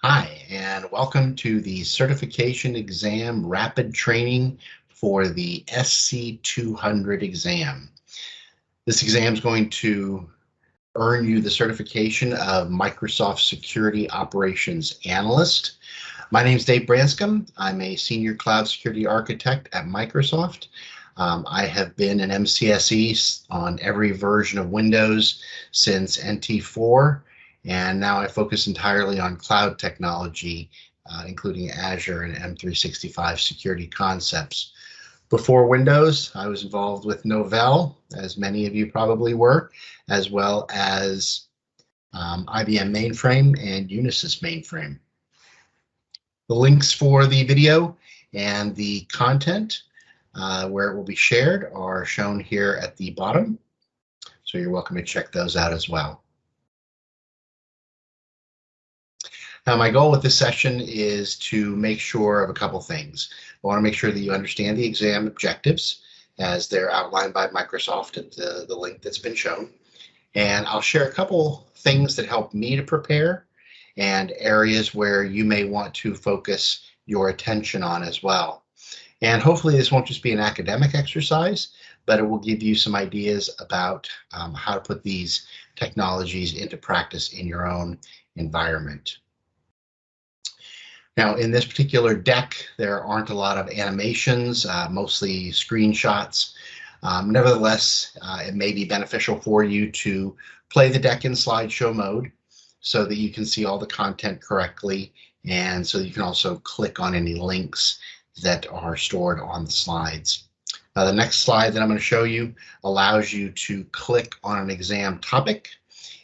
Hi, and welcome to the certification exam rapid training for the SC-200 exam. This exam is going to earn you the certification of Microsoft Security Operations Analyst. My name is Dave Branscombe. I'm a Senior Cloud Security Architect at Microsoft. I have been an MCSE on every version of Windows since NT4. And now I focus entirely on cloud technology, including Azure and M365 security concepts. Before Windows, I was involved with Novell, as many of you probably were, as well as IBM mainframe and Unisys mainframe. The links for the video and the content where it will be shared are shown here at the bottom. So you're welcome to check those out as well. Now, my goal with this session is to make sure of a couple things. I want to make sure that you understand the exam objectives as they're outlined by Microsoft at the link that's been shown. And I'll share a couple things that help me to prepare and areas where you may want to focus your attention on as well. And hopefully this won't just be an academic exercise, but it will give you some ideas about how to put these technologies into practice in your own environment. Now, in this particular deck, there aren't a lot of animations, mostly screenshots. Nevertheless, it may be beneficial for you to play the deck in slideshow mode so that you can see all the content correctly, and so you can also click on any links that are stored on the slides. The next slide that I'm going to show you allows you to click on an exam topic,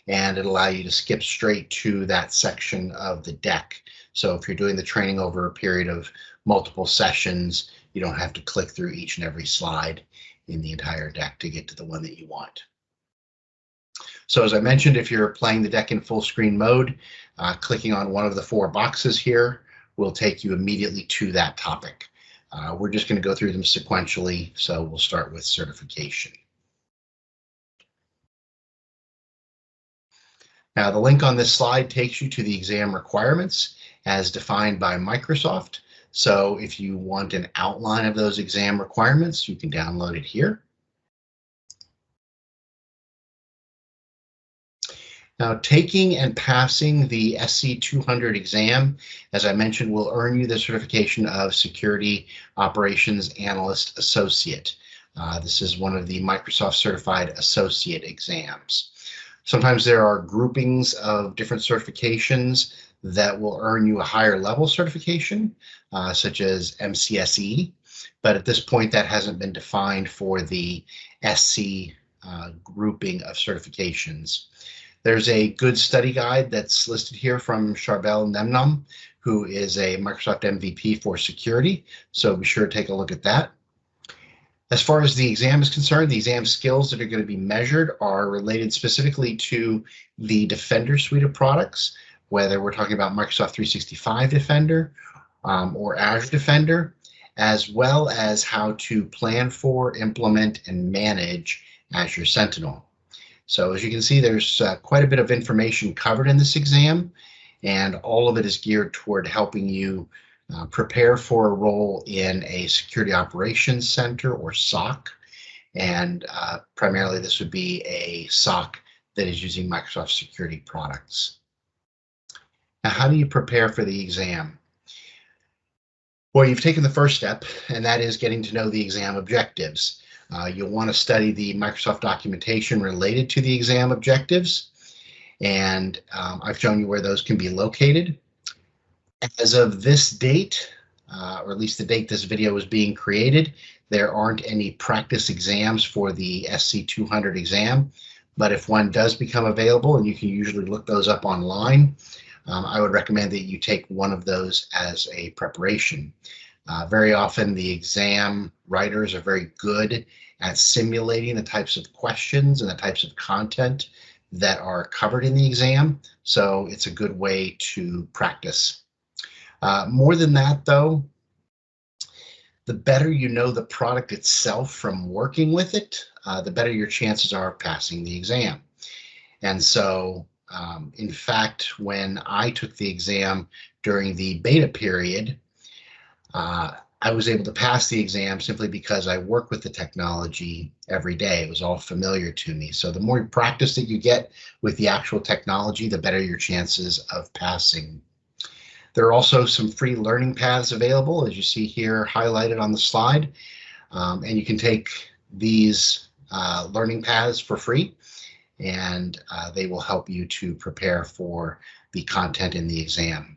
and it'll allow you to skip straight to that section of the deck. So if you're doing the training over a period of multiple sessions, you don't have to click through each and every slide in the entire deck to get to the one that you want. So as I mentioned, if you're playing the deck in full screen mode, clicking on one of the four boxes here will take you immediately to that topic. We're just going to go through them sequentially, so we'll start with certification. Now, the link on this slide takes you to the exam requirements as defined by Microsoft. So if you want an outline of those exam requirements, you can download it here. Now, taking and passing the SC-200 exam, as I mentioned, will earn you the certification of Security Operations Analyst Associate. This is one of the Microsoft Certified Associate exams. Sometimes there are groupings of different certifications that will earn you a higher level certification, such as MCSE, but at this point that hasn't been defined for the SC grouping of certifications. There's a good study guide that's listed here from Charbel Nemnam, who is a Microsoft MVP for security, so be sure to take a look at that. As far as the exam is concerned, the exam skills that are going to be measured are related specifically to the Defender suite of products, whether we're talking about Microsoft 365 Defender or Azure Defender, as well as how to plan for, implement, and manage Azure Sentinel. So as you can see, there's quite a bit of information covered in this exam, and all of it is geared toward helping you prepare for a role in a security operations center or SOC, and primarily this would be a SOC that is using Microsoft security products. Now, how do you prepare for the exam? Well, you've taken the first step, and that is getting to know the exam objectives. You'll want to study the Microsoft documentation related to the exam objectives, and I've shown you where those can be located. As of this date, or at least the date this video was being created, there aren't any practice exams for the SC-200 exam, but if one does become available, and you can usually look those up online, I would recommend that you take one of those as a preparation. Very often the exam writers are very good at simulating the types of questions and the types of content that are covered in the exam, so it's a good way to practice. More than that, though, the better you know the product itself from working with it, the better your chances are of passing the exam. And so, in fact, when I took the exam during the beta period, I was able to pass the exam simply because I work with the technology every day. It was all familiar to me. So the more practice that you get with the actual technology, the better your chances of passing. There are also some free learning paths available, as you see here highlighted on the slide. And you can take these learning paths for free, and they will help you to prepare for the content in the exam.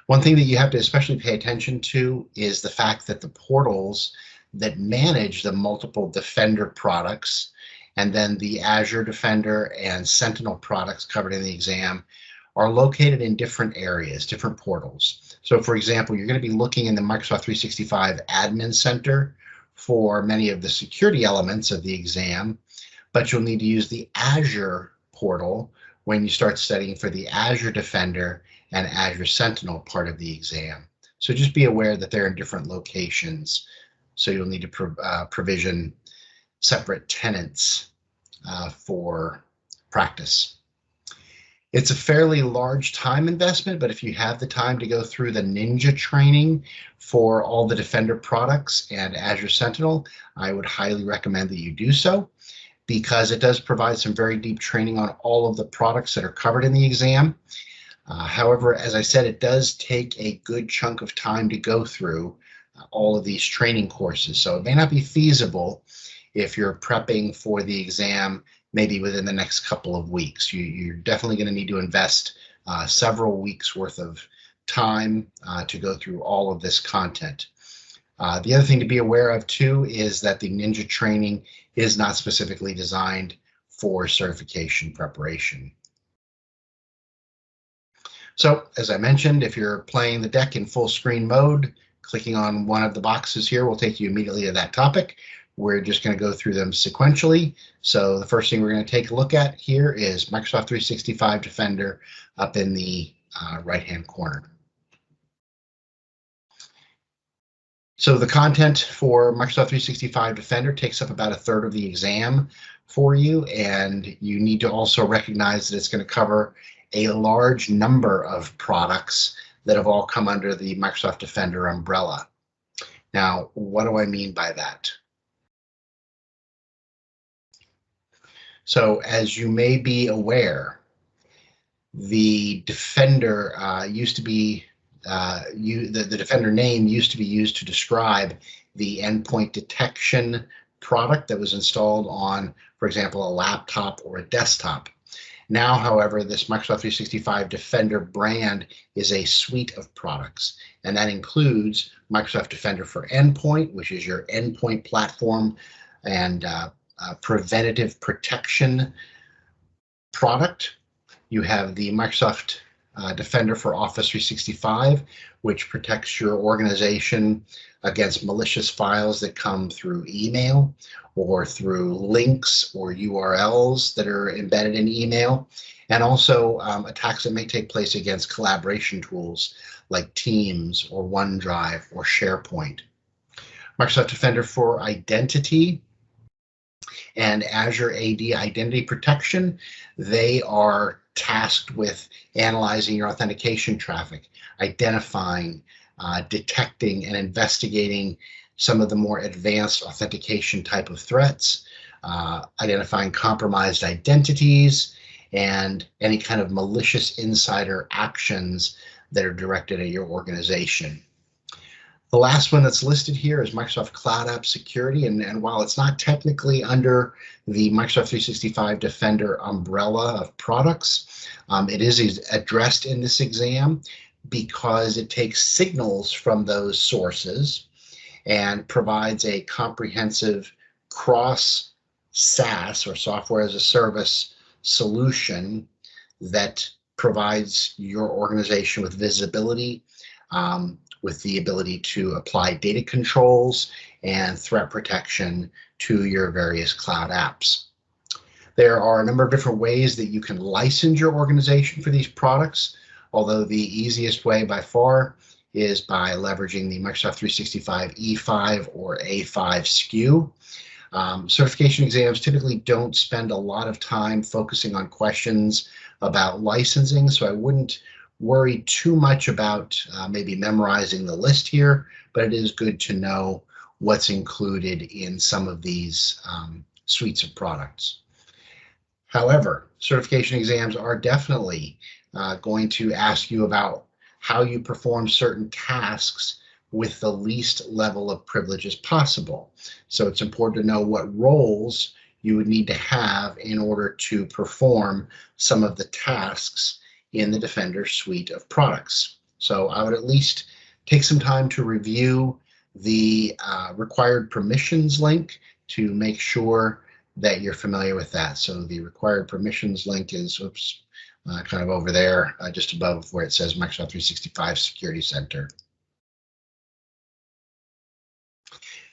One thing that you have to especially pay attention to is the fact that the portals that manage the multiple Defender products and then the Azure Defender and Sentinel products covered in the exam are located in different areas, different portals. So for example, you're going to be looking in the Microsoft 365 Admin Center for many of the security elements of the exam, but you'll need to use the Azure portal when you start studying for the Azure Defender and Azure Sentinel part of the exam. So just be aware that they're in different locations. So you'll need to provision separate tenants for practice. It's a fairly large time investment, but if you have the time to go through the Ninja training for all the Defender products and Azure Sentinel, I would highly recommend that you do so, because it does provide some very deep training on all of the products that are covered in the exam. However, as I said, it does take a good chunk of time to go through all of these training courses. So it may not be feasible if you're prepping for the exam maybe within the next couple of weeks. You're definitely going to need to invest several weeks worth of time to go through all of this content. The other thing to be aware of too is that the Ninja training is not specifically designed for certification preparation. So as I mentioned, if you're playing the deck in full screen mode, clicking on one of the boxes here will take you immediately to that topic. We're just going to go through them sequentially. So the first thing we're going to take a look at here is Microsoft 365 Defender up in the right-hand corner. So the content for Microsoft 365 Defender takes up about a third of the exam for you, and you need to also recognize that it's going to cover a large number of products that have all come under the Microsoft Defender umbrella. Now, what do I mean by that? So as you may be aware, the Defender used to be, the Defender name used to be used to describe the endpoint detection product that was installed on, for example, a laptop or a desktop. Now, however, this Microsoft 365 Defender brand is a suite of products, and that includes Microsoft Defender for Endpoint, which is your endpoint platform and preventative protection product. You have the Microsoft Defender for Office 365, which protects your organization against malicious files that come through email or through links or URLs that are embedded in email, and also attacks that may take place against collaboration tools like Teams or OneDrive or SharePoint. Microsoft Defender for Identity and Azure AD Identity Protection, they are tasked with analyzing your authentication traffic, identifying, detecting, and investigating some of the more advanced authentication type of threats, identifying compromised identities, and any kind of malicious insider actions that are directed at your organization. The last one that's listed here is Microsoft Cloud App Security, and while it's not technically under the Microsoft 365 Defender umbrella of products, it is addressed in this exam because it takes signals from those sources and provides a comprehensive cross SaaS or software as a service solution that provides your organization with visibility, with the ability to apply data controls and threat protection to your various cloud apps. There are a number of different ways that you can license your organization for these products, although the easiest way by far is by leveraging the Microsoft 365 E5 or A5 SKU. Certification exams typically don't spend a lot of time focusing on questions about licensing, so I wouldn't worry too much about maybe memorizing the list here, but it is good to know what's included in some of these suites of products. However, certification exams are definitely going to ask you about how you perform certain tasks with the least level of privileges possible. So it's important to know what roles you would need to have in order to perform some of the tasks in the Defender suite of products. So I would at least take some time to review the required permissions link to make sure that you're familiar with that. So the required permissions link is kind of over there, just above where it says Microsoft 365 Security Center.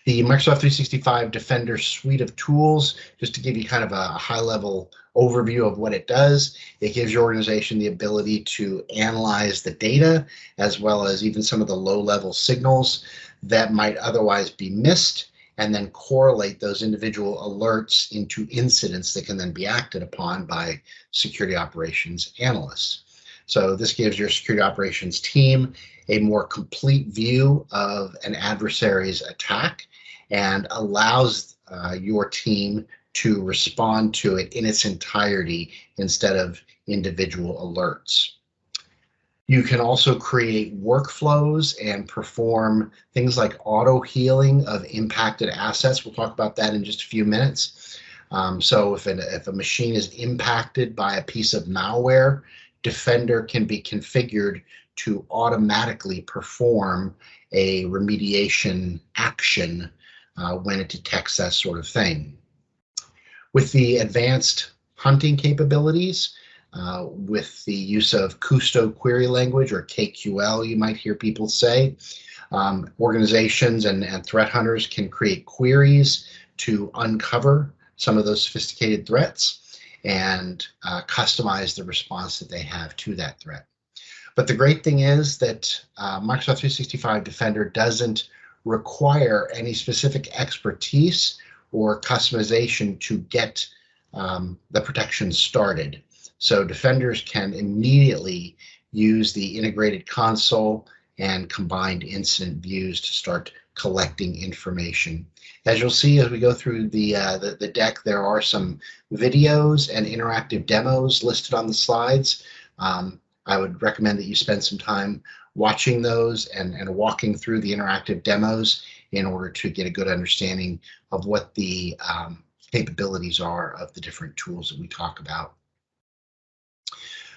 The Microsoft 365 Defender suite of tools, just to give you kind of a high-level overview of what it does, it gives your organization the ability to analyze the data, as well as even some of the low-level signals that might otherwise be missed, and then correlate those individual alerts into incidents that can then be acted upon by security operations analysts. So this gives your security operations team a more complete view of an adversary's attack and allows your team to respond to it in its entirety instead of individual alerts. You can also create workflows and perform things like auto healing of impacted assets. We'll talk about that in just a few minutes. So if a machine is impacted by a piece of malware, Defender can be configured to automatically perform a remediation action when it detects that sort of thing. With the advanced hunting capabilities, with the use of Custo query language, or KQL, you might hear people say, organizations and threat hunters can create queries to uncover some of those sophisticated threats and customize the response that they have to that threat. But the great thing is that Microsoft 365 Defender doesn't require any specific expertise or customization to get the protection started. So defenders can immediately use the integrated console and combined incident views to start collecting information. As you'll see as we go through the deck, there are some videos and interactive demos listed on the slides. I would recommend that you spend some time watching those and walking through the interactive demos in order to get a good understanding of what the capabilities are of the different tools that we talk about.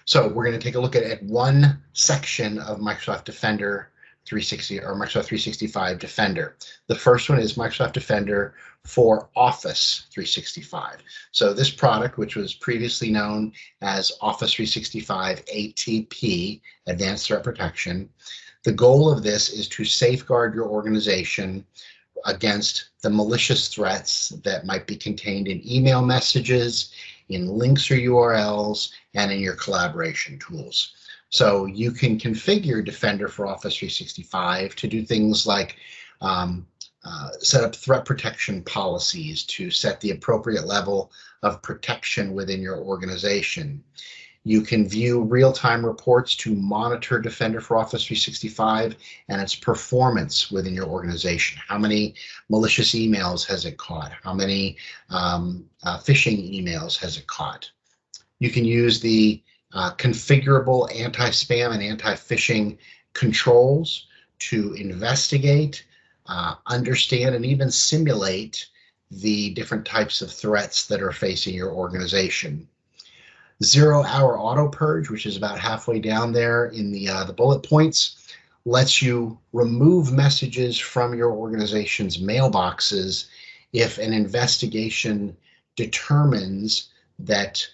So we're going to take a look at one section of Microsoft Defender 360 or Microsoft 365 Defender. The first one is Microsoft Defender for Office 365. So this product, which was previously known as Office 365 ATP, Advanced Threat Protection, the goal of this is to safeguard your organization against the malicious threats that might be contained in email messages, in links or URLs, and in your collaboration tools. So you can configure Defender for Office 365 to do things like set up threat protection policies to set the appropriate level of protection within your organization. You can view real-time reports to monitor Defender for Office 365 and its performance within your organization. How many malicious emails has it caught? How many phishing emails has it caught? You can use the configurable anti-spam and anti-phishing controls to investigate, understand, and even simulate the different types of threats that are facing your organization. 0-hour auto purge, which is about halfway down there in the bullet points, lets you remove messages from your organization's mailboxes if an investigation determines that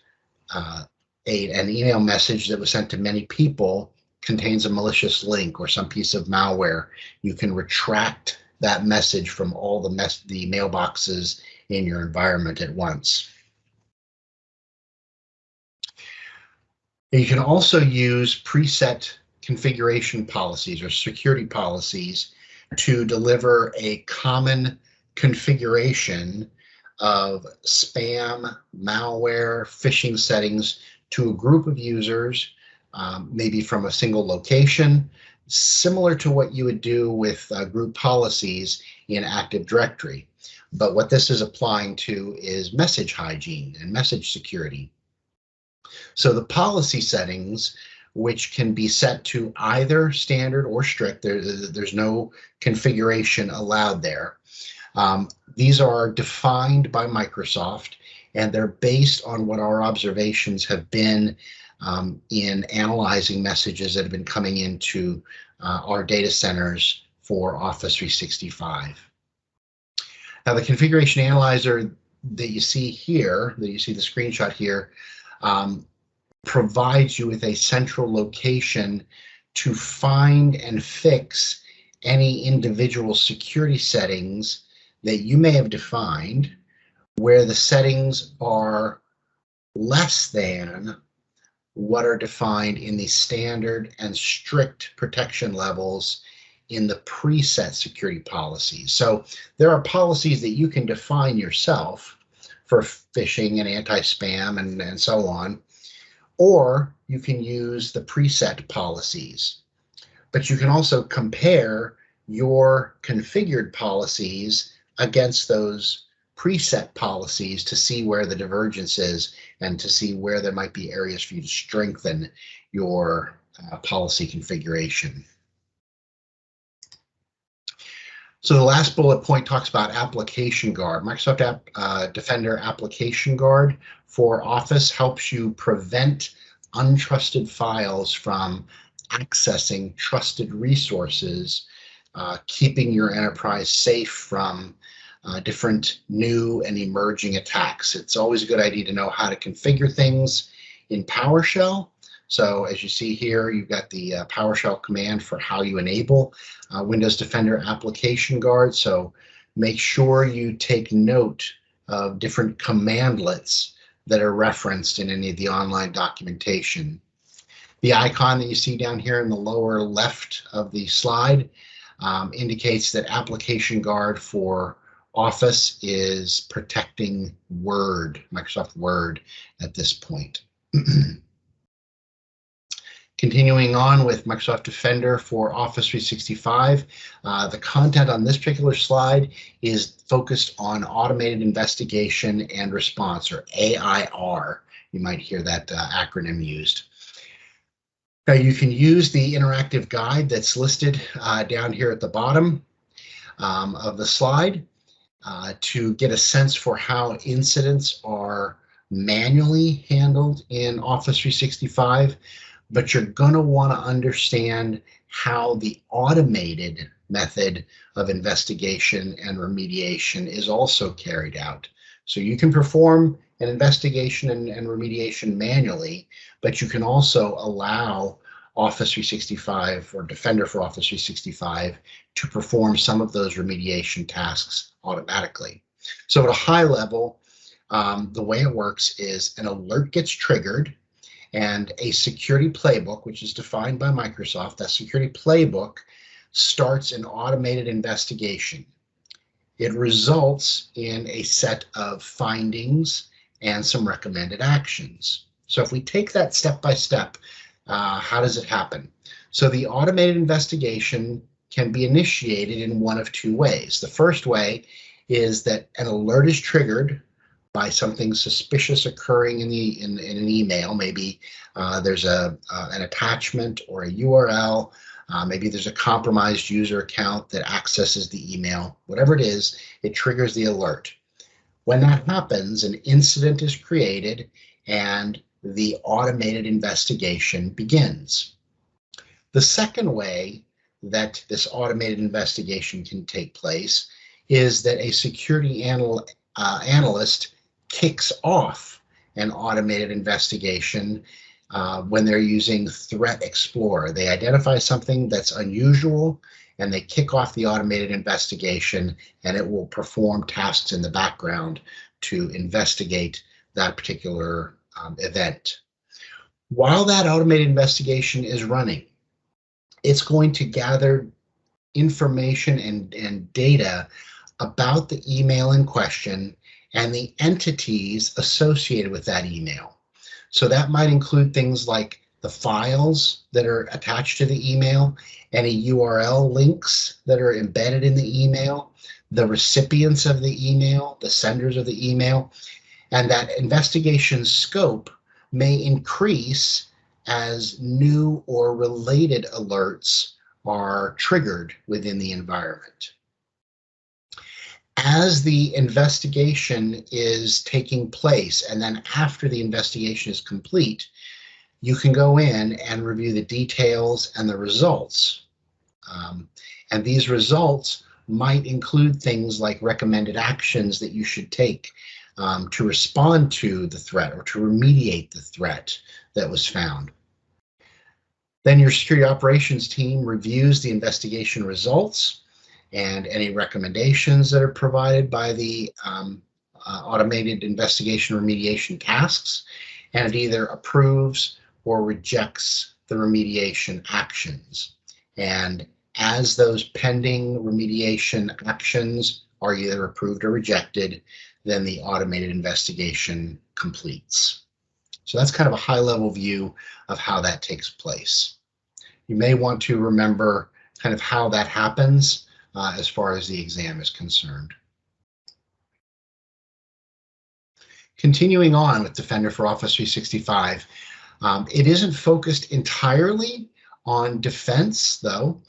an email message that was sent to many people contains a malicious link or some piece of malware. You can retract that message from all the mailboxes in your environment at once. You can also use preset configuration policies or security policies to deliver a common configuration of spam, malware, phishing settings to a group of users maybe from a single location, similar to what you would do with group policies in Active Directory. But what this is applying to is message hygiene and message security. So the policy settings, which can be set to either standard or strict, there's no configuration allowed there. These are defined by Microsoft, and they're based on what our observations have been in analyzing messages that have been coming into our data centers for Office 365. Now, the configuration analyzer that you see here, that you see the screenshot here, provides you with a central location to find and fix any individual security settings that you may have defined where the settings are less than what are defined in the standard and strict protection levels in the preset security policies. So there are policies that you can define yourself for phishing and anti-spam and so on, or you can use the preset policies. But you can also compare your configured policies against those preset policies to see where the divergence is and to see where there might be areas for you to strengthen your policy configuration. So the last bullet point talks about Application Guard. Microsoft Defender Application Guard for Office helps you prevent untrusted files from accessing trusted resources, keeping your enterprise safe from different new and emerging attacks. It's always a good idea to know how to configure things in PowerShell. So as you see here, you've got the PowerShell command for how you enable Windows Defender Application Guard. So make sure you take note of different commandlets that are referenced in any of the online documentation. The icon that you see down here in the lower left of the slide indicates that Application Guard for Office is protecting Word, Microsoft Word at this point. Continuing on with Microsoft Defender for Office 365, the content on this particular slide is focused on automated investigation and response, or AIR. You might hear that acronym used. Now you can use the interactive guide that's listed down here at the bottom of the slide to get a sense for how incidents are manually handled in Office 365. But you're going to want to understand how the automated method of investigation and remediation is also carried out. So you can perform an investigation and remediation manually, but you can also allow Office 365 or Defender for Office 365 to perform some of those remediation tasks automatically. So at a high level, the way it works is an alert gets triggered, and a security playbook, which is defined by Microsoft, that security playbook starts an automated investigation. It results in a set of findings and some recommended actions. So if we take that step by step, how does it happen? So the automated investigation can be initiated in one of two ways. The first way is that an alert is triggered by something suspicious occurring in an email. Maybe there's an attachment or a URL. Maybe there's a compromised user account that accesses the email. Whatever it is, it triggers the alert. When that happens, an incident is created and the automated investigation begins. The second way that this automated investigation can take place is that a security analyst kicks off an automated investigation when they're using Threat Explorer. They identify something that's unusual and they kick off the automated investigation, and it will perform tasks in the background to investigate that particular event. While that automated investigation is running, it's going to gather information and data about the email in question and the entities associated with that email. So that might include things like the files that are attached to the email, any URL links that are embedded in the email, the recipients of the email, the senders of the email, and that investigation scope may increase as new or related alerts are triggered within the environment. As the investigation is taking place, and then after the investigation is complete, you can go in and review the details and the results. And these results might include things like recommended actions that you should take to respond to the threat or to remediate the threat that was found. Then your security operations team reviews the investigation results and any recommendations that are provided by the automated investigation remediation tasks, and it either approves or rejects the remediation actions. And as those pending remediation actions are either approved or rejected, then the automated investigation completes. So that's kind of a high-level view of how that takes place. You may want to remember kind of how that happens as far as the exam is concerned. Continuing on with Defender for Office 365, it isn't focused entirely on defense, though.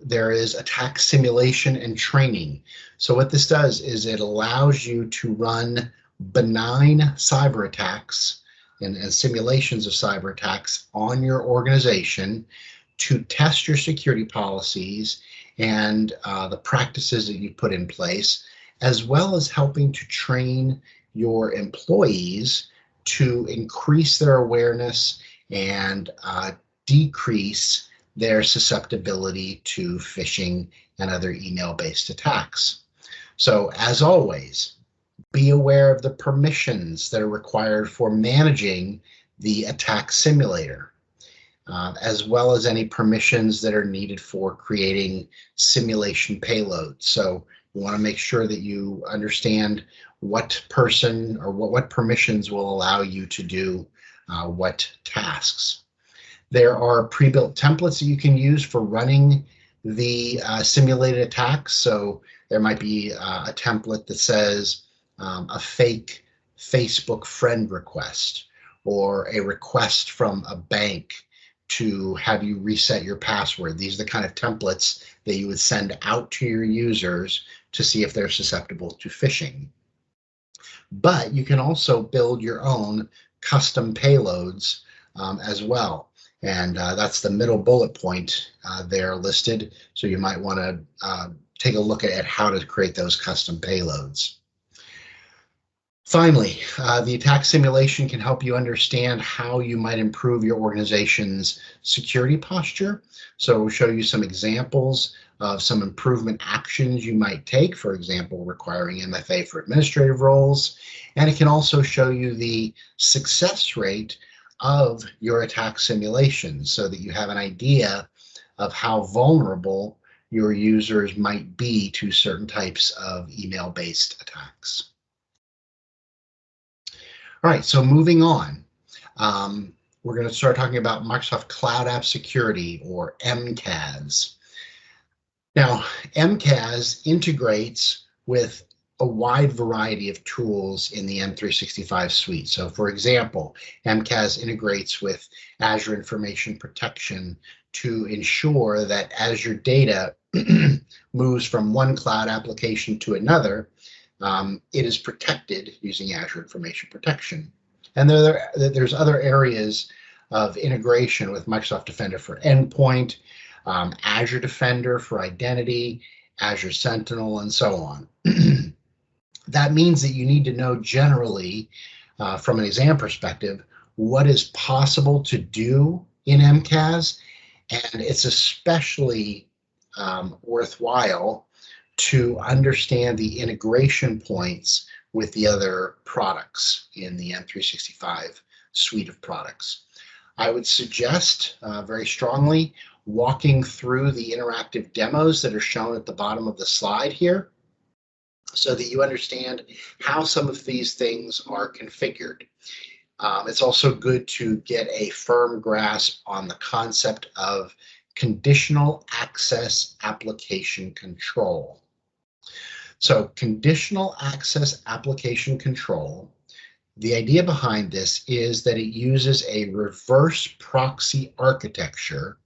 There is attack simulation and training. So what this does is it allows you to run benign cyber attacks and simulations of cyber attacks on your organization to test your security policies and the practices that you put in place, as well as helping to train your employees to increase their awareness and decrease their susceptibility to phishing and other email-based attacks. So as always, be aware of the permissions that are required for managing the attack simulator, as well as any permissions that are needed for creating simulation payloads. So you want to make sure that you understand what person or what permissions will allow you to do what tasks. There are pre-built templates that you can use for running the simulated attacks. So there might be a template that says a fake Facebook friend request or a request from a bank to have you reset your password. These are the kind of templates that you would send out to your users to see if they're susceptible to phishing. But you can also build your own custom payloads as well. And that's the middle bullet point there listed. So you might want to take a look at how to create those custom payloads. Finally, the attack simulation can help you understand how you might improve your organization's security posture. So we'll show you some examples of some improvement actions you might take, for example, requiring MFA for administrative roles. And it can also show you the success rate of your attack simulation so that you have an idea of how vulnerable your users might be to certain types of email-based attacks. All right, so moving on, we're going to start talking about Microsoft Cloud App Security, or MCAS. Now, MCAS integrates with a wide variety of tools in the M365 suite. So for example, MCAS integrates with Azure Information Protection to ensure that as your data moves from one cloud application to another, it is protected using Azure Information Protection. And there's other areas of integration with Microsoft Defender for Endpoint, Azure Defender for Identity, Azure Sentinel, and so on. That means that you need to know generally, from an exam perspective, what is possible to do in MCAS, and it's especially worthwhile to understand the integration points with the other products in the M365 suite of products. I would suggest very strongly walking through the interactive demos that are shown at the bottom of the slide here so that you understand how some of these things are configured. It's also good to get a firm grasp on the concept of conditional access application control. So conditional access application control, the idea behind this is that it uses a reverse proxy architecture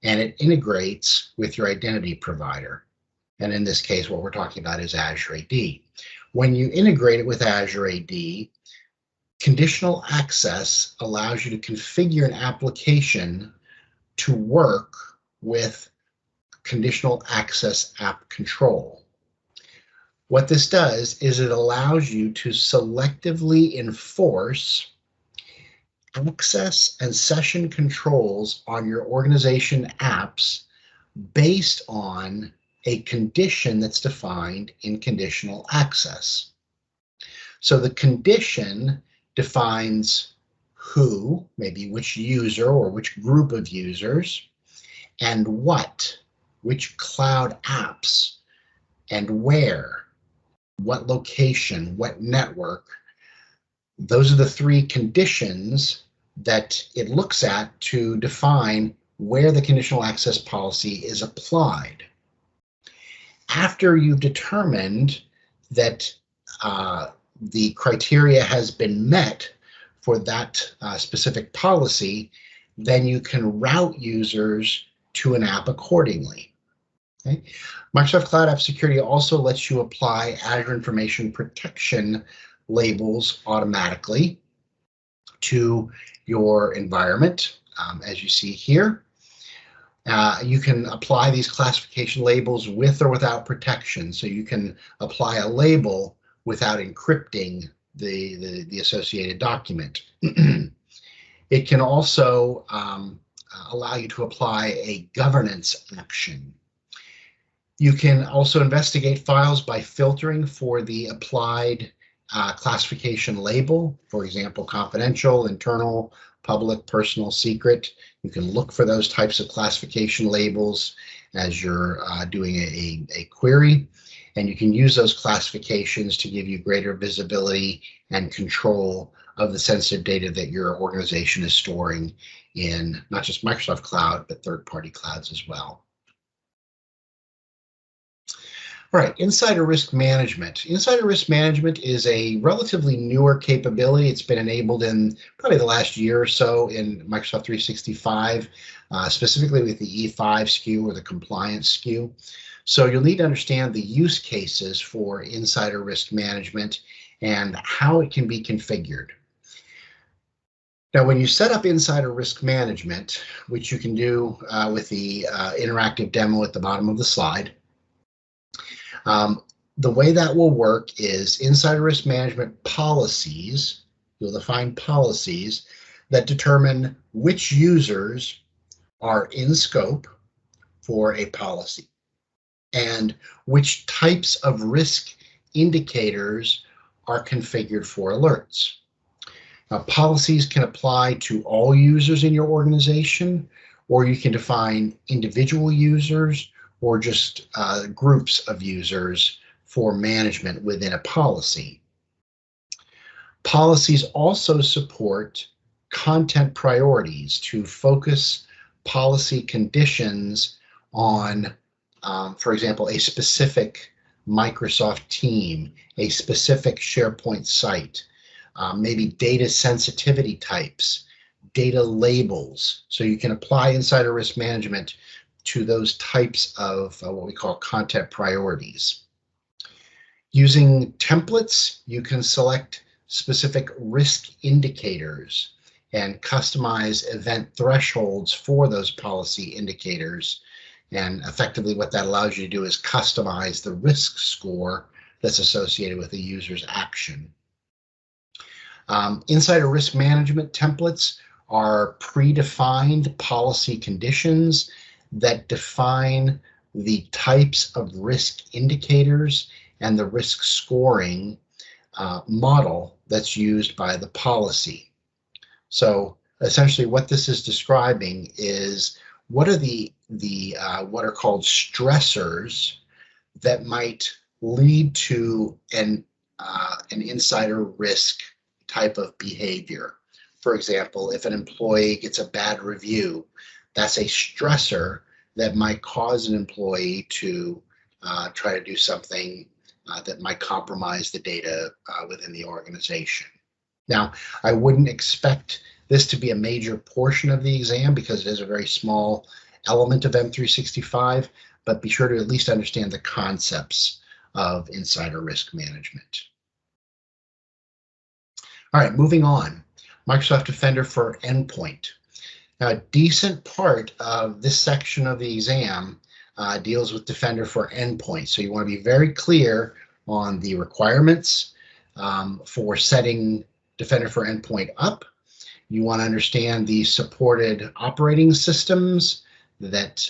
and it integrates with your identity provider. And in this case, what we're talking about is Azure AD. When you integrate it with Azure AD, conditional access allows you to configure an application to work with conditional access app control. What this does is it allows you to selectively enforce access and session controls on your organization apps based on a condition that's defined in conditional access. So the condition defines who, maybe which user or which group of users, and what, which cloud apps, and where, what location, what network. Those are the three conditions that it looks at to define where the conditional access policy is applied. After you've determined that the criteria has been met for that specific policy, then you can route users to an app accordingly. Okay? Microsoft Cloud App Security also lets you apply Azure Information Protection labels automatically to your environment, as you see here. You can apply these classification labels with or without protection. So you can apply a label without encrypting the associated document. It can also allow you to apply a governance action. You can also investigate files by filtering for the applied classification label, for example, confidential, internal, public, personal, secret. You can look for those types of classification labels as you're doing a query, and you can use those classifications to give you greater visibility and control of the sensitive data that your organization is storing in not just Microsoft Cloud, but third-party clouds as well. All right, Insider Risk Management. Insider Risk Management is a relatively newer capability. It's been enabled in probably the last year or so in Microsoft 365, specifically with the E5 SKU or the compliance SKU. So you'll need to understand the use cases for Insider Risk Management and how it can be configured. Now, when you set up Insider Risk Management, which you can do with the interactive demo at the bottom of the slide, the way that will work is Insider Risk Management policies. You'll define policies that determine which users are in scope for a policy and which types of risk indicators are configured for alerts. Now, policies can apply to all users in your organization, or you can define individual users or just groups of users for management within a policy. Policies also support content priorities to focus policy conditions on, for example, a specific Microsoft team, a specific SharePoint site, maybe data sensitivity types, data labels. So you can apply Insider Risk Management to those types of what we call content priorities. Using templates, you can select specific risk indicators and customize event thresholds for those policy indicators. And effectively what that allows you to do is customize the risk score that's associated with a user's action. Insider Risk Management templates are predefined policy conditions that define the types of risk indicators and the risk scoring model that's used by the policy. So essentially what this is describing is what are what are called stressors that might lead to an insider risk type of behavior. For example, if an employee gets a bad review, that's a stressor that might cause an employee to try to do something that might compromise the data within the organization. Now, I wouldn't expect this to be a major portion of the exam because it is a very small element of M365, but be sure to at least understand the concepts of insider risk management. All right, moving on. Microsoft Defender for Endpoint. Now, a decent part of this section of the exam deals with Defender for Endpoint. So you want to be very clear on the requirements for setting Defender for Endpoint up. You want to understand the supported operating systems that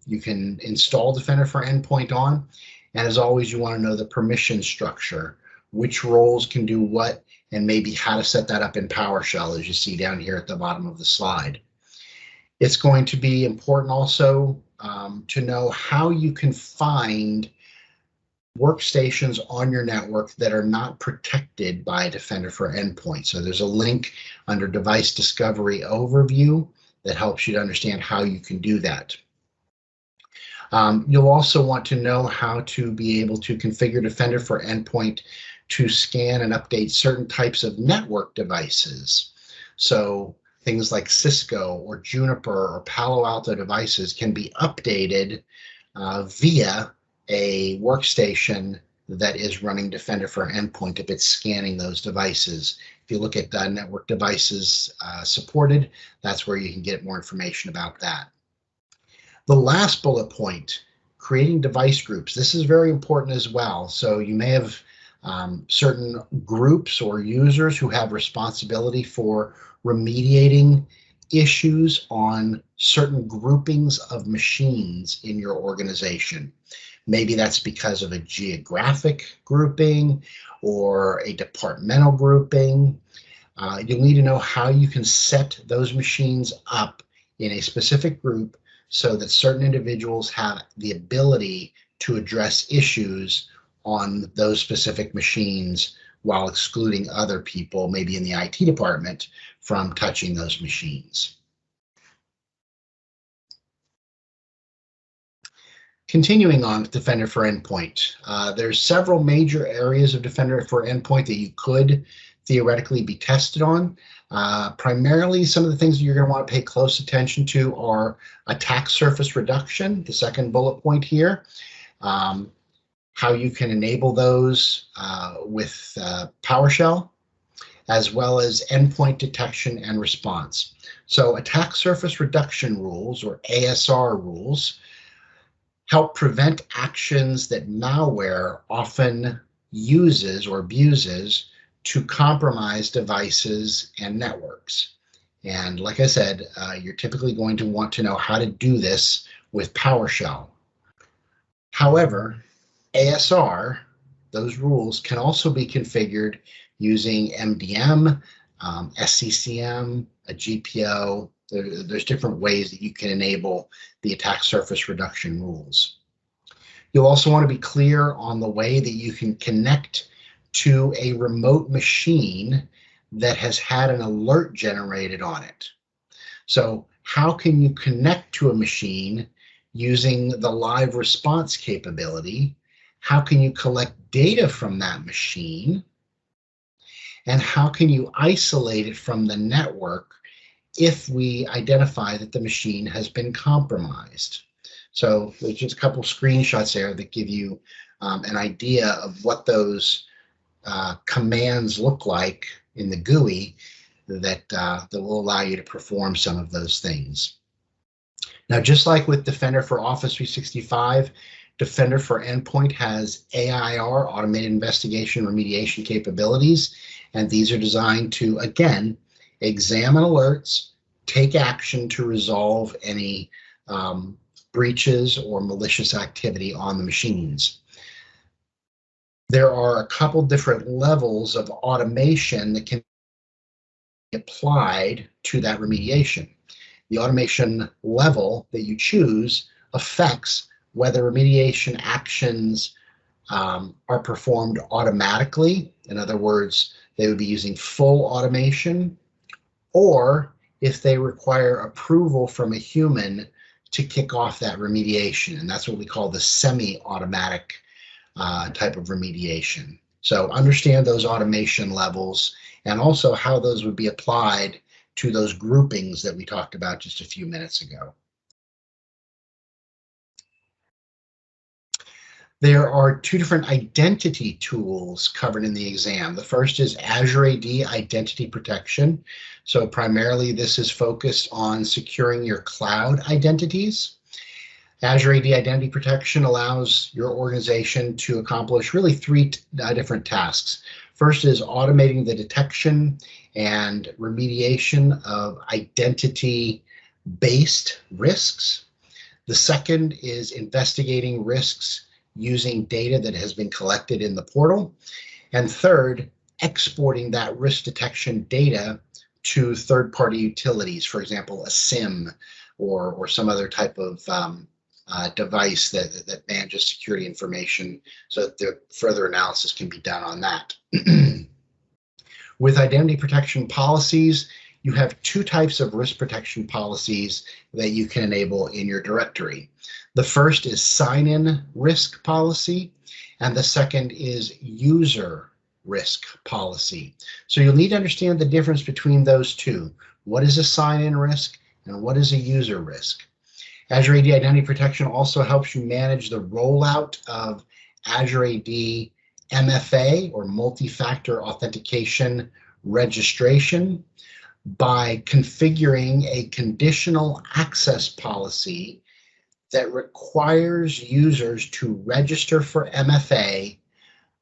you can install Defender for Endpoint on. And as always, you want to know the permission structure, which roles can do what, and maybe how to set that up in PowerShell, as you see down here at the bottom of the slide. It's going to be important also to know how you can find workstations on your network that are not protected by Defender for Endpoint. So there's a link under Device Discovery Overview that helps you to understand how you can do that. You'll also want to know how to be able to configure Defender for Endpoint to scan and update certain types of network devices. So things like Cisco or Juniper or Palo Alto devices can be updated via a workstation that is running Defender for Endpoint if it's scanning those devices. If you look at network devices supported, that's where you can get more information about that. The last bullet point, creating device groups. This is very important as well. So you may have certain groups or users who have responsibility for remediating issues on certain groupings of machines in your organization. Maybe that's because of a geographic grouping or a departmental grouping. You'll need to know how you can set those machines up in a specific group so that certain individuals have the ability to address issues on those specific machines while excluding other people, maybe in the IT department, from touching those machines. Continuing on with Defender for Endpoint, there's several major areas of Defender for Endpoint that you could theoretically be tested on. Primarily, some of the things that you're going to want to pay close attention to are attack surface reduction, the second bullet point here, how you can enable those with PowerShell, as well as endpoint detection and response. So attack surface reduction rules, or ASR rules, help prevent actions that malware often uses or abuses to compromise devices and networks. And like I said, you're typically going to want to know how to do this with PowerShell. However, ASR, those rules can also be configured using MDM, SCCM, a GPO. There's different ways that you can enable the attack surface reduction rules. You'll also want to be clear on the way that you can connect to a remote machine that has had an alert generated on it. So how can you connect to a machine using the live response capability? How can you collect data from that machine? And how can you isolate it from the network if we identify that the machine has been compromised? So there's just a couple screenshots there that give you an idea of what those commands look like in the GUI that will allow you to perform some of those things. Now, just like with Defender for Office 365, Defender for Endpoint has AIR, Automated Investigation Remediation capabilities, and these are designed to, again, examine alerts, take action to resolve any breaches or malicious activity on the machines. There are a couple different levels of automation that can be applied to that remediation. The automation level that you choose affects whether remediation actions are performed automatically. In other words, they would be using full automation, or if they require approval from a human to kick off that remediation. And that's what we call the semi-automatic type of remediation. So understand those automation levels and also how those would be applied to those groupings that we talked about just a few minutes ago. There are two different identity tools covered in the exam. The first is Azure AD Identity Protection. So primarily this is focused on securing your cloud identities. Azure AD Identity Protection allows your organization to accomplish really three different tasks. First is automating the detection and remediation of identity-based risks. The second is investigating risks using data that has been collected in the portal. And third, exporting that risk detection data to third-party utilities, for example, a SIM or some other type of device that manages security information so that the further analysis can be done on that. With identity protection policies, you have two types of risk protection policies that you can enable in your directory. The first is sign-in risk policy, and the second is user risk policy. So you'll need to understand the difference between those two. What is a sign-in risk and what is a user risk? Azure AD Identity Protection also helps you manage the rollout of Azure AD MFA, or multi-factor authentication registration, by configuring a conditional access policy that requires users to register for MFA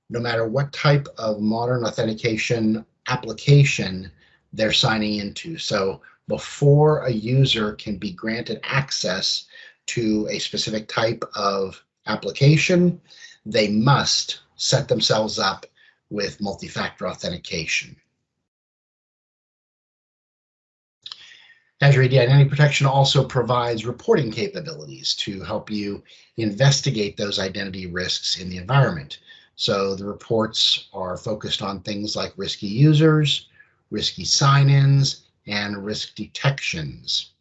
no matter what type of modern authentication application they're signing into. So before a user can be granted access to a specific type of application, they must set themselves up with multi-factor authentication. Azure AD Identity Protection also provides reporting capabilities to help you investigate those identity risks in the environment. So the reports are focused on things like risky users, risky sign-ins, and risk detections.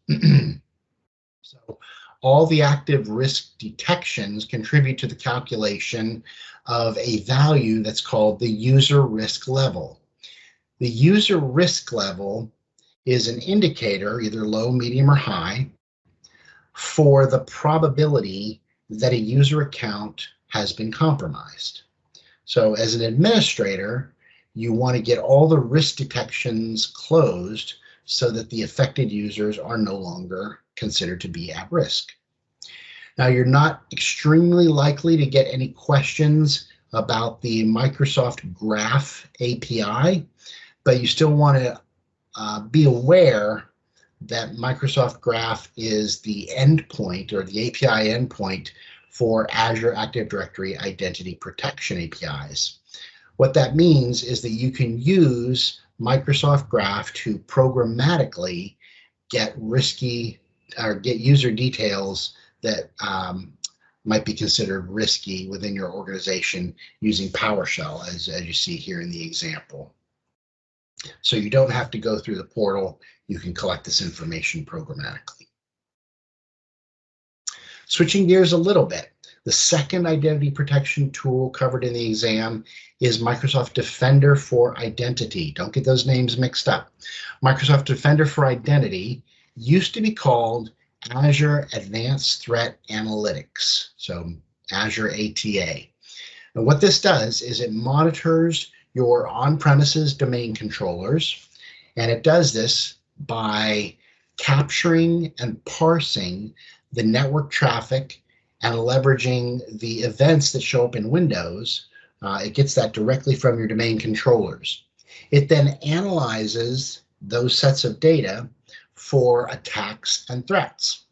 So all the active risk detections contribute to the calculation of a value that's called the user risk level. The user risk level is an indicator, either low, medium, or high, for the probability that a user account has been compromised. So as an administrator, you want to get all the risk detections closed so that the affected users are no longer considered to be at risk. Now, you're not extremely likely to get any questions about the Microsoft Graph API, but you still want to be aware that Microsoft Graph is the endpoint, or the API endpoint, for Azure Active Directory Identity Protection APIs. What that means is that you can use Microsoft Graph to programmatically get risky or get user details that might be considered risky within your organization using PowerShell, as you see here in the example. So you don't have to go through the portal. You can collect this information programmatically. Switching gears a little bit, the second identity protection tool covered in the exam is Microsoft Defender for Identity. Don't get those names mixed up. Microsoft Defender for Identity used to be called Azure Advanced Threat Analytics, so Azure ATA. And what this does is it monitors your on-premises domain controllers, and it does this by capturing and parsing the network traffic and leveraging the events that show up in Windows. It gets that directly from your domain controllers. It then analyzes those sets of data for attacks and threats.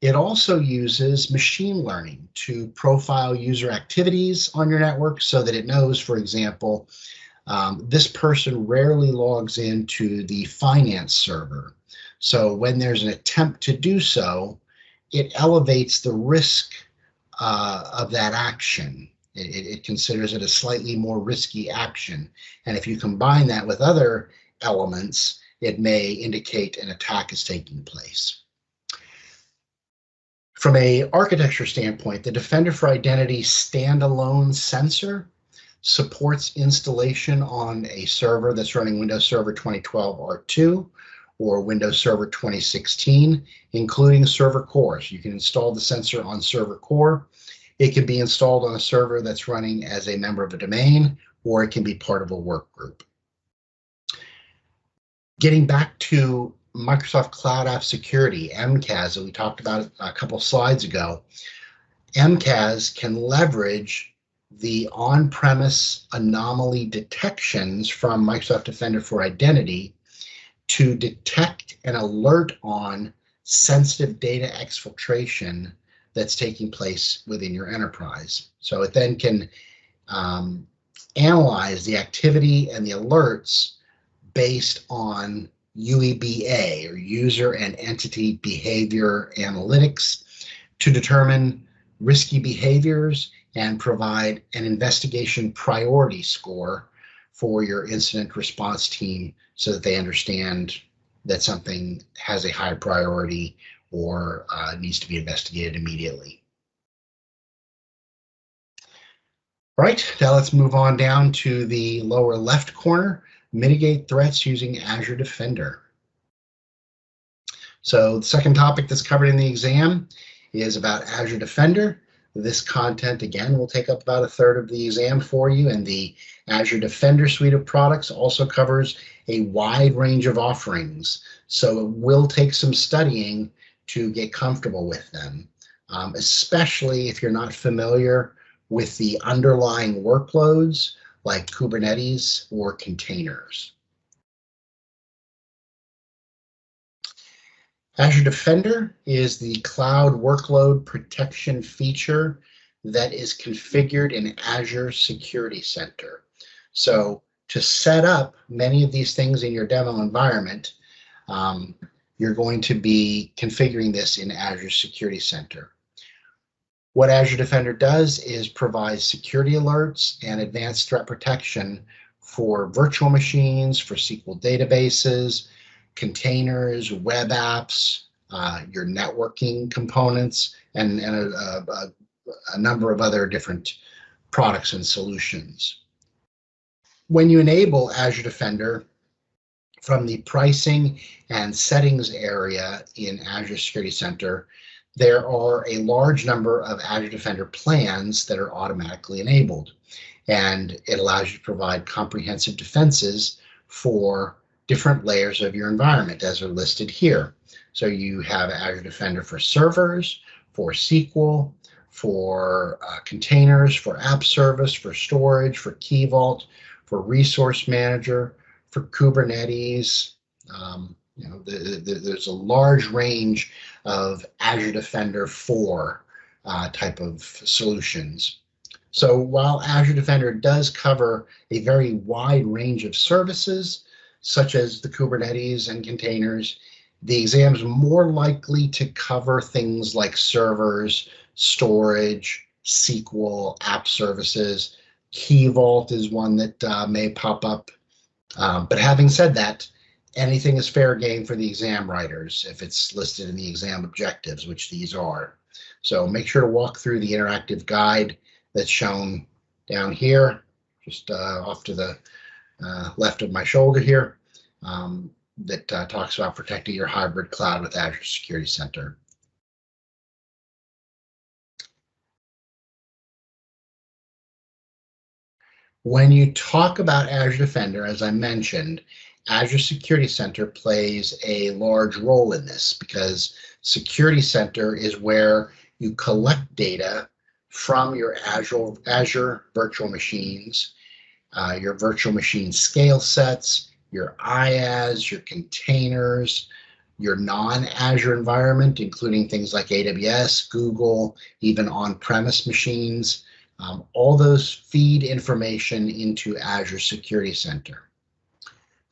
It also uses machine learning to profile user activities on your network so that it knows, for example, this person rarely logs into the finance server. So when there's an attempt to do so, it elevates the risk of that action. It considers it a slightly more risky action. And if you combine that with other elements, it may indicate an attack is taking place. From an architecture standpoint, the Defender for Identity standalone sensor supports installation on a server that's running Windows Server 2012 R2 or Windows Server 2016, including server core. So you can install the sensor on server core. It can be installed on a server that's running as a member of a domain, or it can be part of a work group. Getting back to Microsoft Cloud App Security, MCAS, that we talked about a couple slides ago, MCAS can leverage the on-premise anomaly detections from Microsoft Defender for Identity to detect and alert on sensitive data exfiltration that's taking place within your enterprise. So it then can analyze the activity and the alerts based on UEBA, or User and Entity Behavior Analytics, to determine risky behaviors and provide an investigation priority score for your incident response team so that they understand that something has a high priority or needs to be investigated immediately. All right, now let's move on down to the lower left corner, mitigate threats using Azure Defender. So the second topic that's covered in the exam is about Azure Defender. This content, again, will take up about a third of the exam for you, and the Azure Defender suite of products also covers a wide range of offerings. So it will take some studying to get comfortable with them, especially if you're not familiar with the underlying workloads like Kubernetes or containers. Azure Defender is the cloud workload protection feature that is configured in Azure Security Center. So to set up many of these things in your demo environment, you're going to be configuring this in Azure Security Center. What Azure Defender does is provide security alerts and advanced threat protection for virtual machines, for SQL databases, containers, web apps, your networking components, and a number of other different products and solutions. When you enable Azure Defender from the pricing and settings area in Azure Security Center, there are a large number of Azure Defender plans that are automatically enabled, and it allows you to provide comprehensive defenses for different layers of your environment as are listed here. So you have Azure Defender for servers, for SQL, for containers, for app service, for storage, for Key Vault, for resource manager, for Kubernetes. There's a large range of Azure Defender 4 type of solutions. So while Azure Defender does cover a very wide range of services, such as the Kubernetes and containers, the exam is more likely to cover things like servers, storage, SQL, app services. Key Vault is one that may pop up. But having said that, anything is fair game for the exam writers if it's listed in the exam objectives, which these are. So make sure to walk through the interactive guide that's shown down here, just off to the left of my shoulder here, that talks about protecting your hybrid cloud with Azure Security Center. When you talk about Azure Defender, as I mentioned, Azure Security Center plays a large role in this because Security Center is where you collect data from your Azure virtual machines, your virtual machine scale sets, your IaaS, your containers, your non-Azure environment, including things like AWS, Google, even on-premise machines. All those feed information into Azure Security Center.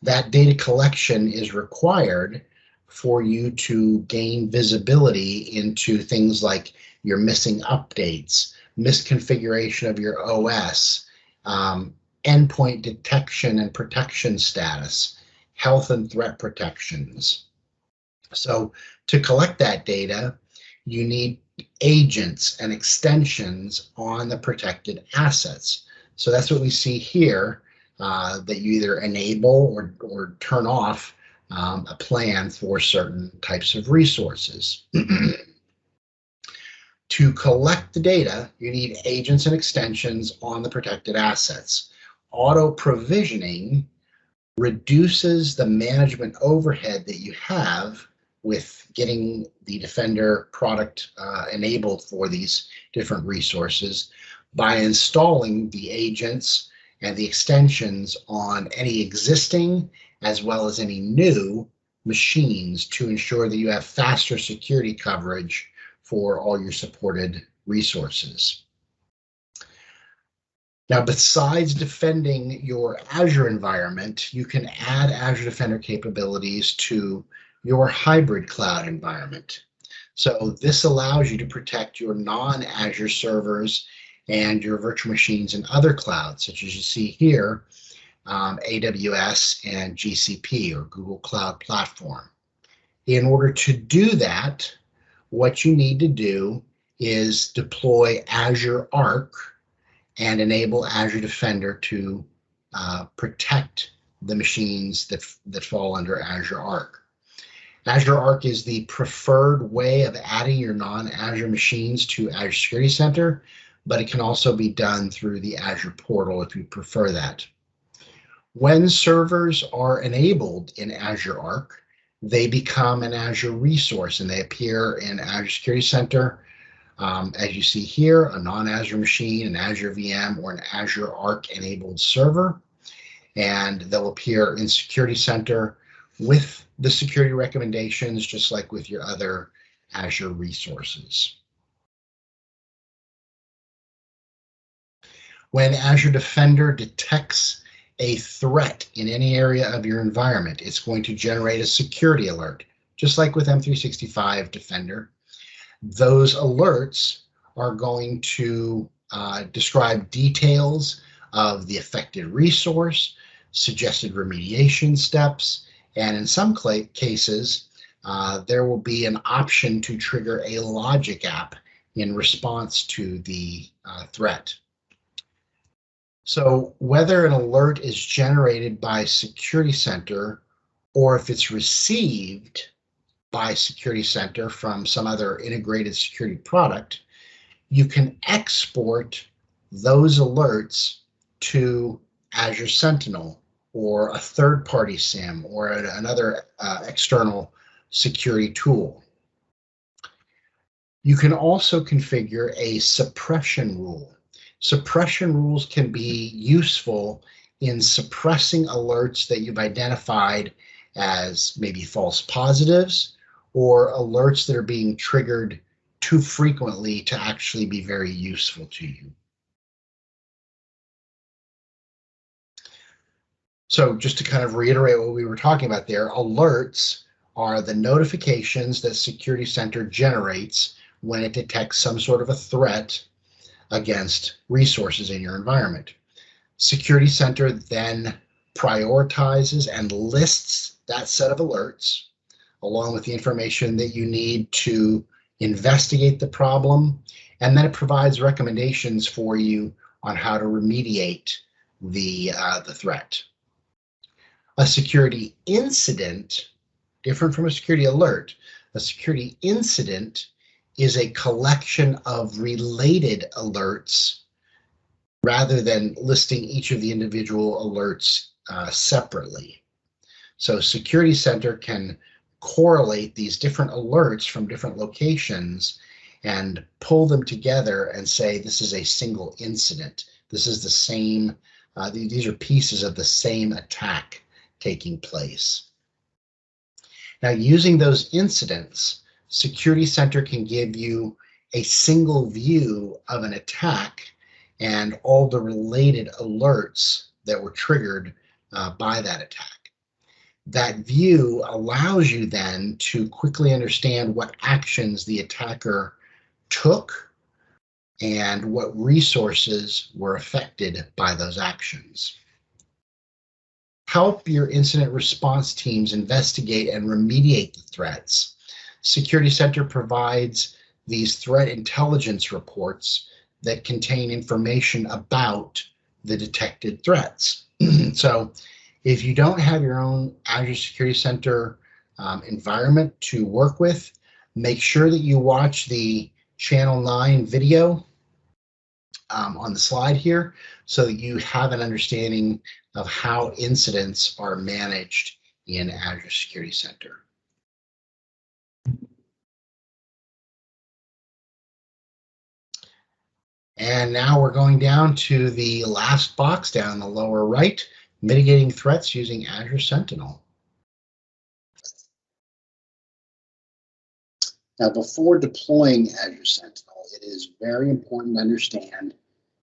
That data collection is required for you to gain visibility into things like your missing updates, misconfiguration of your OS, endpoint detection and protection status, health and threat protections. So to collect that data, you need agents and extensions on the protected assets. So that's what we see here, that you either enable or turn off a plan for certain types of resources. To collect the data, you need agents and extensions on the protected assets. Auto provisioning reduces the management overhead that you have with getting the Defender product enabled for these different resources by installing the agents and the extensions on any existing as well as any new machines to ensure that you have faster security coverage for all your supported resources. Now, besides defending your Azure environment, you can add Azure Defender capabilities to your hybrid cloud environment. So this allows you to protect your non-Azure servers and your virtual machines in other clouds, such as you see here, AWS and GCP, or Google Cloud Platform. In order to do that, what you need to do is deploy Azure Arc and enable Azure Defender to protect the machines that fall under Azure Arc. Azure Arc is the preferred way of adding your non-Azure machines to Azure Security Center, but it can also be done through the Azure portal if you prefer that. When servers are enabled in Azure Arc, they become an Azure resource and they appear in Azure Security Center. As you see here, a non-Azure machine, an Azure VM, or an Azure Arc enabled server, and they'll appear in Security Center with the security recommendations, just like with your other Azure resources. When Azure Defender detects a threat in any area of your environment, it's going to generate a security alert, just like with M365 Defender. Those alerts are going to describe details of the affected resource, suggested remediation steps, and in some cases, there will be an option to trigger a logic app in response to the threat. So whether an alert is generated by Security Center or if it's received by Security Center from some other integrated security product, you can export those alerts to Azure Sentinel or a third-party SIEM or another external security tool. You can also configure a suppression rule. Suppression rules can be useful in suppressing alerts that you've identified as maybe false positives or alerts that are being triggered too frequently to actually be very useful to you. So just to kind of reiterate what we were talking about there, alerts are the notifications that Security Center generates when it detects some sort of a threat against resources in your environment. Security Center then prioritizes and lists that set of alerts along with the information that you need to investigate the problem, and then it provides recommendations for you on how to remediate the threat. A security incident, different from a security alert, a security incident is a collection of related alerts rather than listing each of the individual alerts separately. So Security Center can correlate these different alerts from different locations and pull them together and say, this is a single incident. This is the same, these are pieces of the same attack taking place. Now, using those incidents, Security Center can give you a single view of an attack and all the related alerts that were triggered by that attack. That view allows you then to quickly understand what actions the attacker took and what resources were affected by those actions. help your incident response teams investigate and remediate the threats. Security Center provides these threat intelligence reports that contain information about the detected threats. So if you don't have your own Azure Security Center environment to work with, make sure that you watch the Channel 9 video on the slide here so that you have an understanding of how incidents are managed in Azure Security Center. And now we're going down to the last box down in the lower right, mitigating threats using Azure Sentinel. Now, before deploying Azure Sentinel, it is very important to understand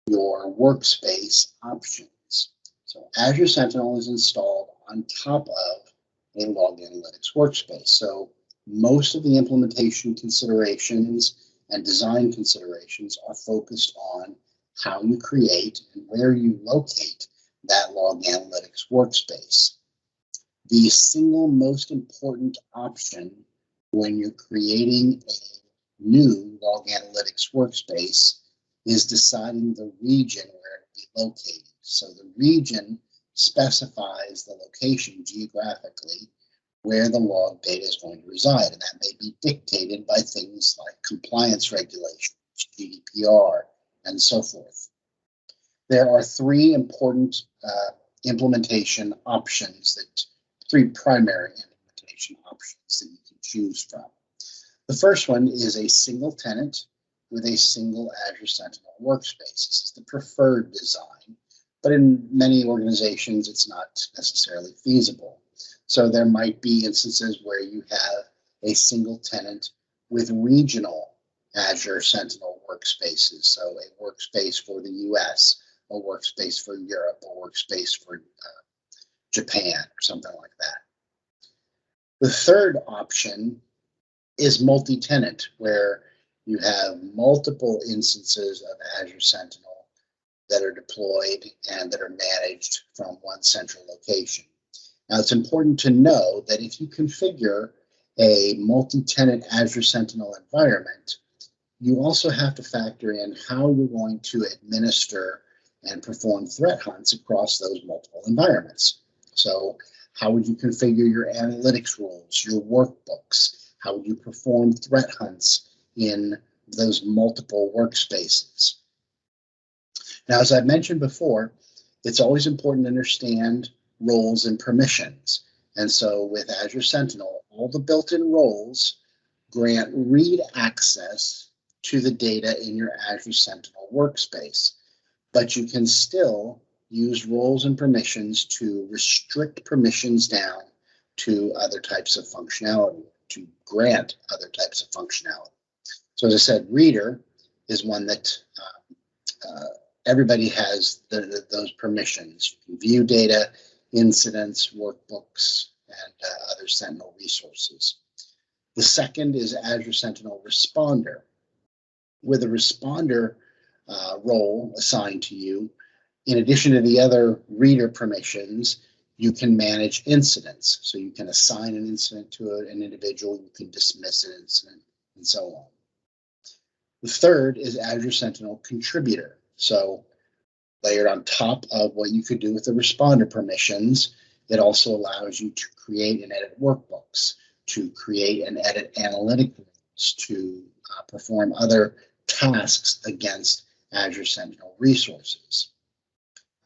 your workspace options. So Azure Sentinel is installed on top of a Log Analytics Workspace. So most of the implementation considerations and design considerations are focused on how you create and where you locate that Log Analytics Workspace. The single most important option when you're creating a new Log Analytics Workspace is deciding the region where it will be located. So the region specifies the location geographically where the log data is going to reside, and that may be dictated by things like compliance regulations, GDPR, and so forth. There are three important implementation options, three primary implementation options that you can choose from. The first one is a single tenant with a single Azure Sentinel workspace. This is the preferred design, but in many organizations, it's not necessarily feasible. So there might be instances where you have a single tenant with regional Azure Sentinel workspaces. So a workspace for the US, a workspace for Europe, a workspace for Japan, or something like that. The third option is multi-tenant, where you have multiple instances of Azure Sentinel that are deployed and that are managed from one central location. Now, it's important to know that if you configure a multi-tenant Azure Sentinel environment, you also have to factor in how you're going to administer and perform threat hunts across those multiple environments. So how would you configure your analytics rules, your workbooks? How would you perform threat hunts in those multiple workspaces? Now, as I've mentioned before, it's always important to understand roles and permissions. And so with Azure Sentinel, all the built-in roles grant read access to the data in your Azure Sentinel workspace, but you can still use roles and permissions to restrict permissions down to other types of functionality, to grant other types of functionality. So as I said, reader is one that everybody has those permissions. You can view data, incidents, workbooks, and other Sentinel resources. The second is Azure Sentinel Responder. With a responder role assigned to you, in addition to the other reader permissions, you can manage incidents. So you can assign an incident to an individual, you can dismiss an incident, and so on. The third is Azure Sentinel Contributor. So layered on top of what you could do with the responder permissions, it also allows you to create and edit workbooks, to create and edit analytic rules, to perform other tasks against Azure Sentinel resources.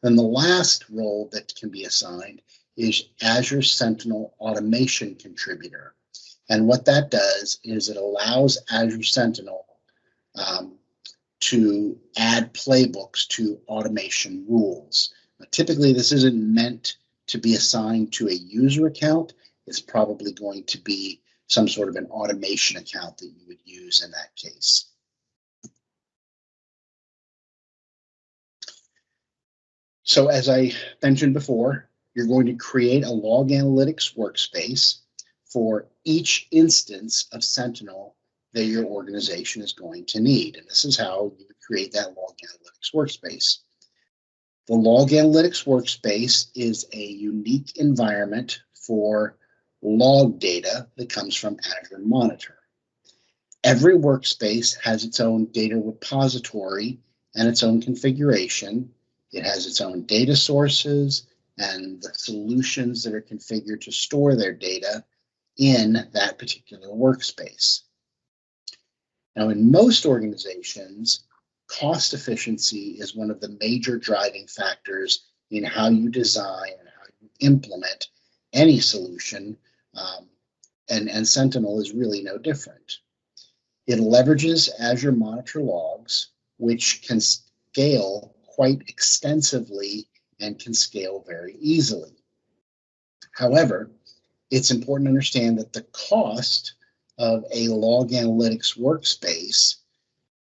Then the last role that can be assigned is Azure Sentinel Automation Contributor. And what that does is it allows Azure Sentinel to add playbooks to automation rules. Now, typically, this isn't meant to be assigned to a user account. It's probably going to be some sort of an automation account that you would use in that case. So as I mentioned before, you're going to create a Log Analytics workspace for each instance of Sentinel that your organization is going to need. And this is how you would create that Log Analytics workspace. The Log Analytics Workspace is a unique environment for log data that comes from Azure Monitor. Every workspace has its own data repository and its own configuration. It has its own data sources and the solutions that are configured to store their data in that particular workspace. Now, in most organizations, cost efficiency is one of the major driving factors in how you design and how you implement any solution, and Sentinel is really no different. It leverages Azure Monitor logs, which can scale quite extensively and can scale very easily. However, it's important to understand that the cost of a log analytics workspace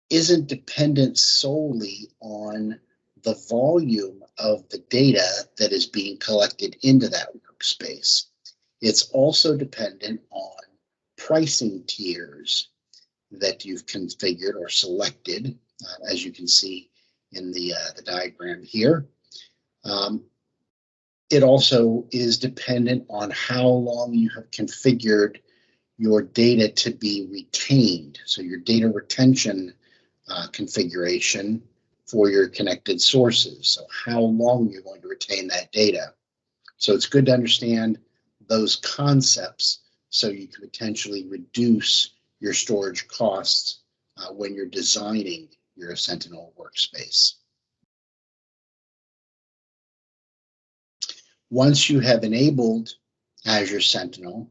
isn't dependent solely on the volume of the data that is being collected into that workspace. It's also dependent on pricing tiers that you've configured or selected, as you can see in the diagram here. It also is dependent on how long you have configured your data to be retained. So your data retention configuration for your connected sources. So how long you're going to retain that data. So it's good to understand those concepts so you can potentially reduce your storage costs when you're designing your Sentinel workspace. Once you have enabled Azure Sentinel,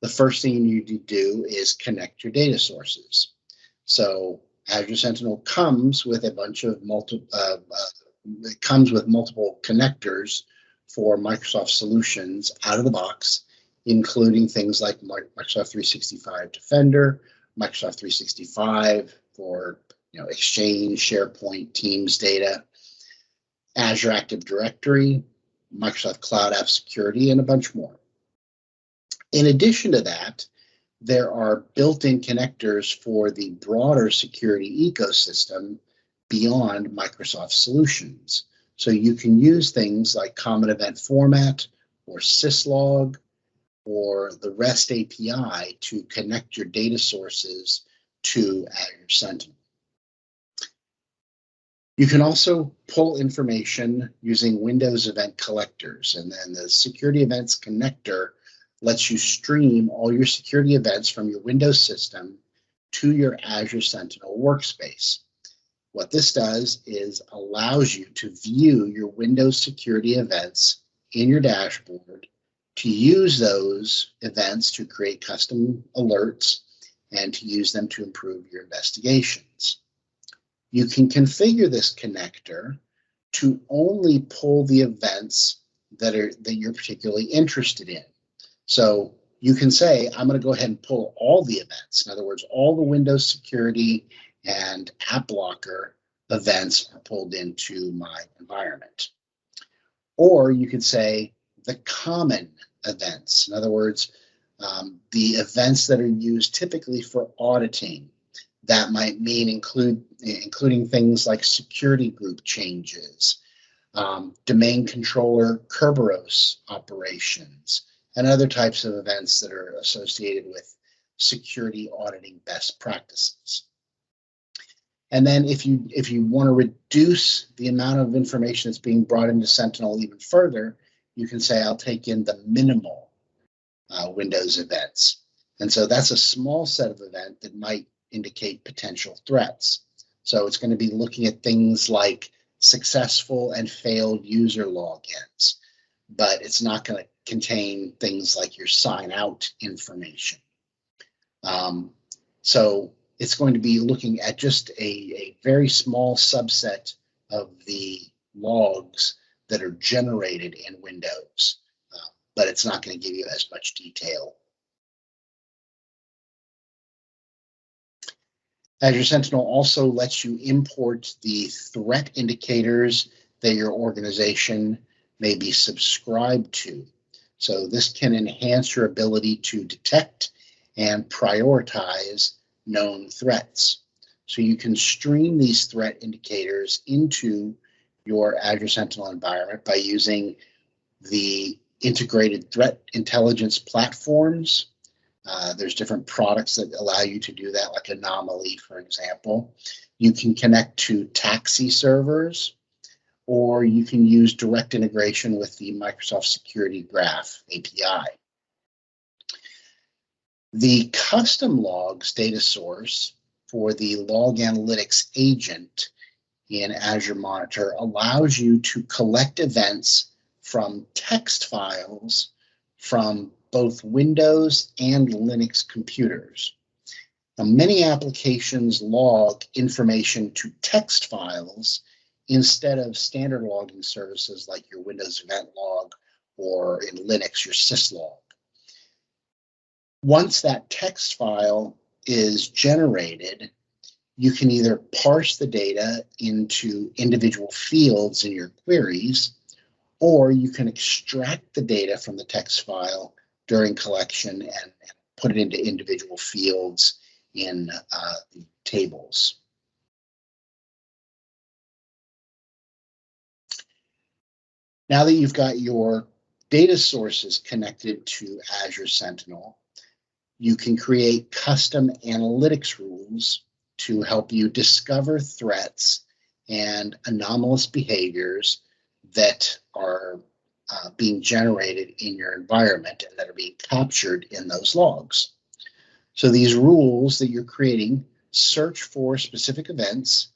the first thing you need to do is connect your data sources. So Azure Sentinel comes with a bunch of multiple connectors for Microsoft solutions out of the box, including things like Microsoft 365 Defender, Microsoft 365 for Exchange, SharePoint, Teams data, Azure Active Directory, Microsoft Cloud App Security, and a bunch more. In addition to that, there are built-in connectors for the broader security ecosystem beyond Microsoft solutions. So you can use things like Common Event Format or syslog or the REST API to connect your data sources to Azure Sentinel. You can also pull information using Windows event collectors, and then the Security Events Connector lets you stream all your security events from your Windows system to your Azure Sentinel workspace. What this does is allows you to view your Windows security events in your dashboard, to use those events to create custom alerts, and to use them to improve your investigations. You can configure this connector to only pull the events that you're particularly interested in. So you can say, I'm going to go ahead and pull all the events. In other words, all the Windows security and app blocker events are pulled into my environment. Or you could say the common events. In other words, the events that are used typically for auditing. That might mean including things like security group changes, domain controller Kerberos operations, and other types of events that are associated with security auditing best practices. And then if you want to reduce the amount of information that's being brought into Sentinel even further, you can say, I'll take in the minimal Windows events. And so that's a small set of events that might indicate potential threats. So it's going to be looking at things like successful and failed user logins, but it's not going to contain things like your sign out information. So it's going to be looking at just a very small subset of the logs that are generated in Windows, but it's not going to give you as much detail. Azure Sentinel also lets you import the threat indicators that your organization may be subscribed to. So this can enhance your ability to detect and prioritize known threats. So you can stream these threat indicators into your Azure Sentinel environment by using the integrated threat intelligence platforms. There's different products that allow you to do that, like Anomaly, for example. You can connect to taxi servers, or you can use direct integration with the Microsoft Security Graph API. The custom logs data source for the log analytics agent in Azure Monitor allows you to collect events from text files from both Windows and Linux computers. Now, many applications log information to text files instead of standard logging services like your Windows event log, or in Linux, your syslog. Once that text file is generated, you can either parse the data into individual fields in your queries, or you can extract the data from the text file during collection and put it into individual fields in tables. Now that you've got your data sources connected to Azure Sentinel, you can create custom analytics rules to help you discover threats and anomalous behaviors that are being generated in your environment and that are being captured in those logs. So these rules that you're creating search for specific events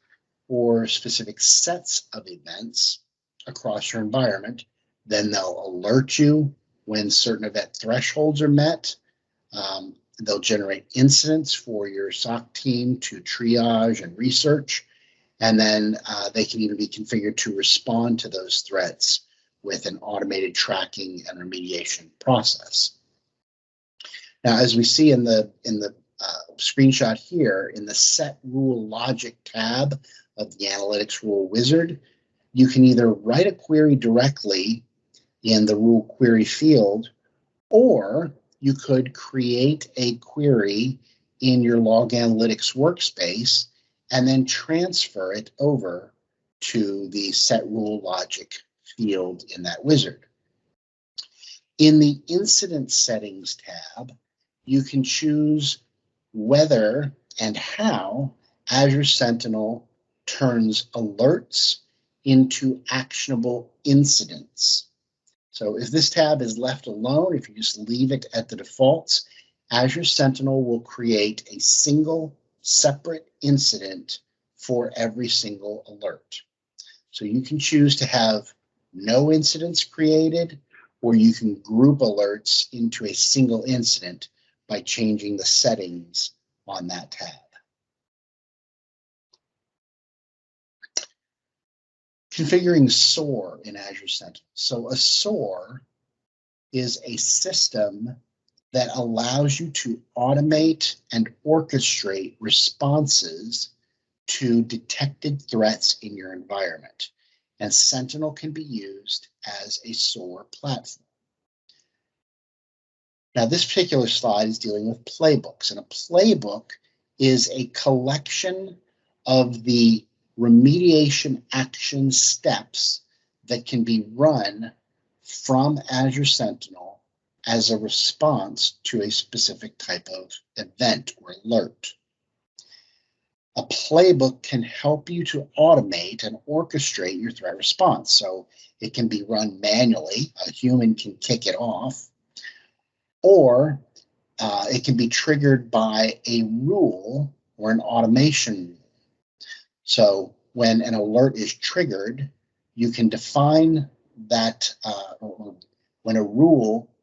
or specific sets of events across your environment. Then they'll alert you when certain event thresholds are met. They'll generate incidents for your SOC team to triage and research. And then they can even be configured to respond to those threats with an automated tracking and remediation process. Now, as we see in the screenshot here, in the Set Rule Logic tab of the Analytics Rule Wizard, you can either write a query directly in the rule query field, or you could create a query in your Log Analytics workspace and then transfer it over to the Set Rule Logic field in that wizard. In the Incident Settings tab, you can choose whether and how Azure Sentinel turns alerts into actionable incidents. So if this tab is left alone, if you just leave it at the defaults, Azure Sentinel will create a single separate incident for every single alert. So you can choose to have no incidents created, or you can group alerts into a single incident by changing the settings on that tab. Configuring SOAR in Azure Sentinel. So a SOAR is a system that allows you to automate and orchestrate responses to detected threats in your environment. And Sentinel can be used as a SOAR platform. Now, this particular slide is dealing with playbooks, and a playbook is a collection of the remediation action steps that can be run from Azure Sentinel as a response to a specific type of event or alert. A playbook can help you to automate and orchestrate your threat response. So it can be run manually, a human can kick it off, or it can be triggered by a rule or an automation rule. So when an alert is triggered, you can define that, or when a rule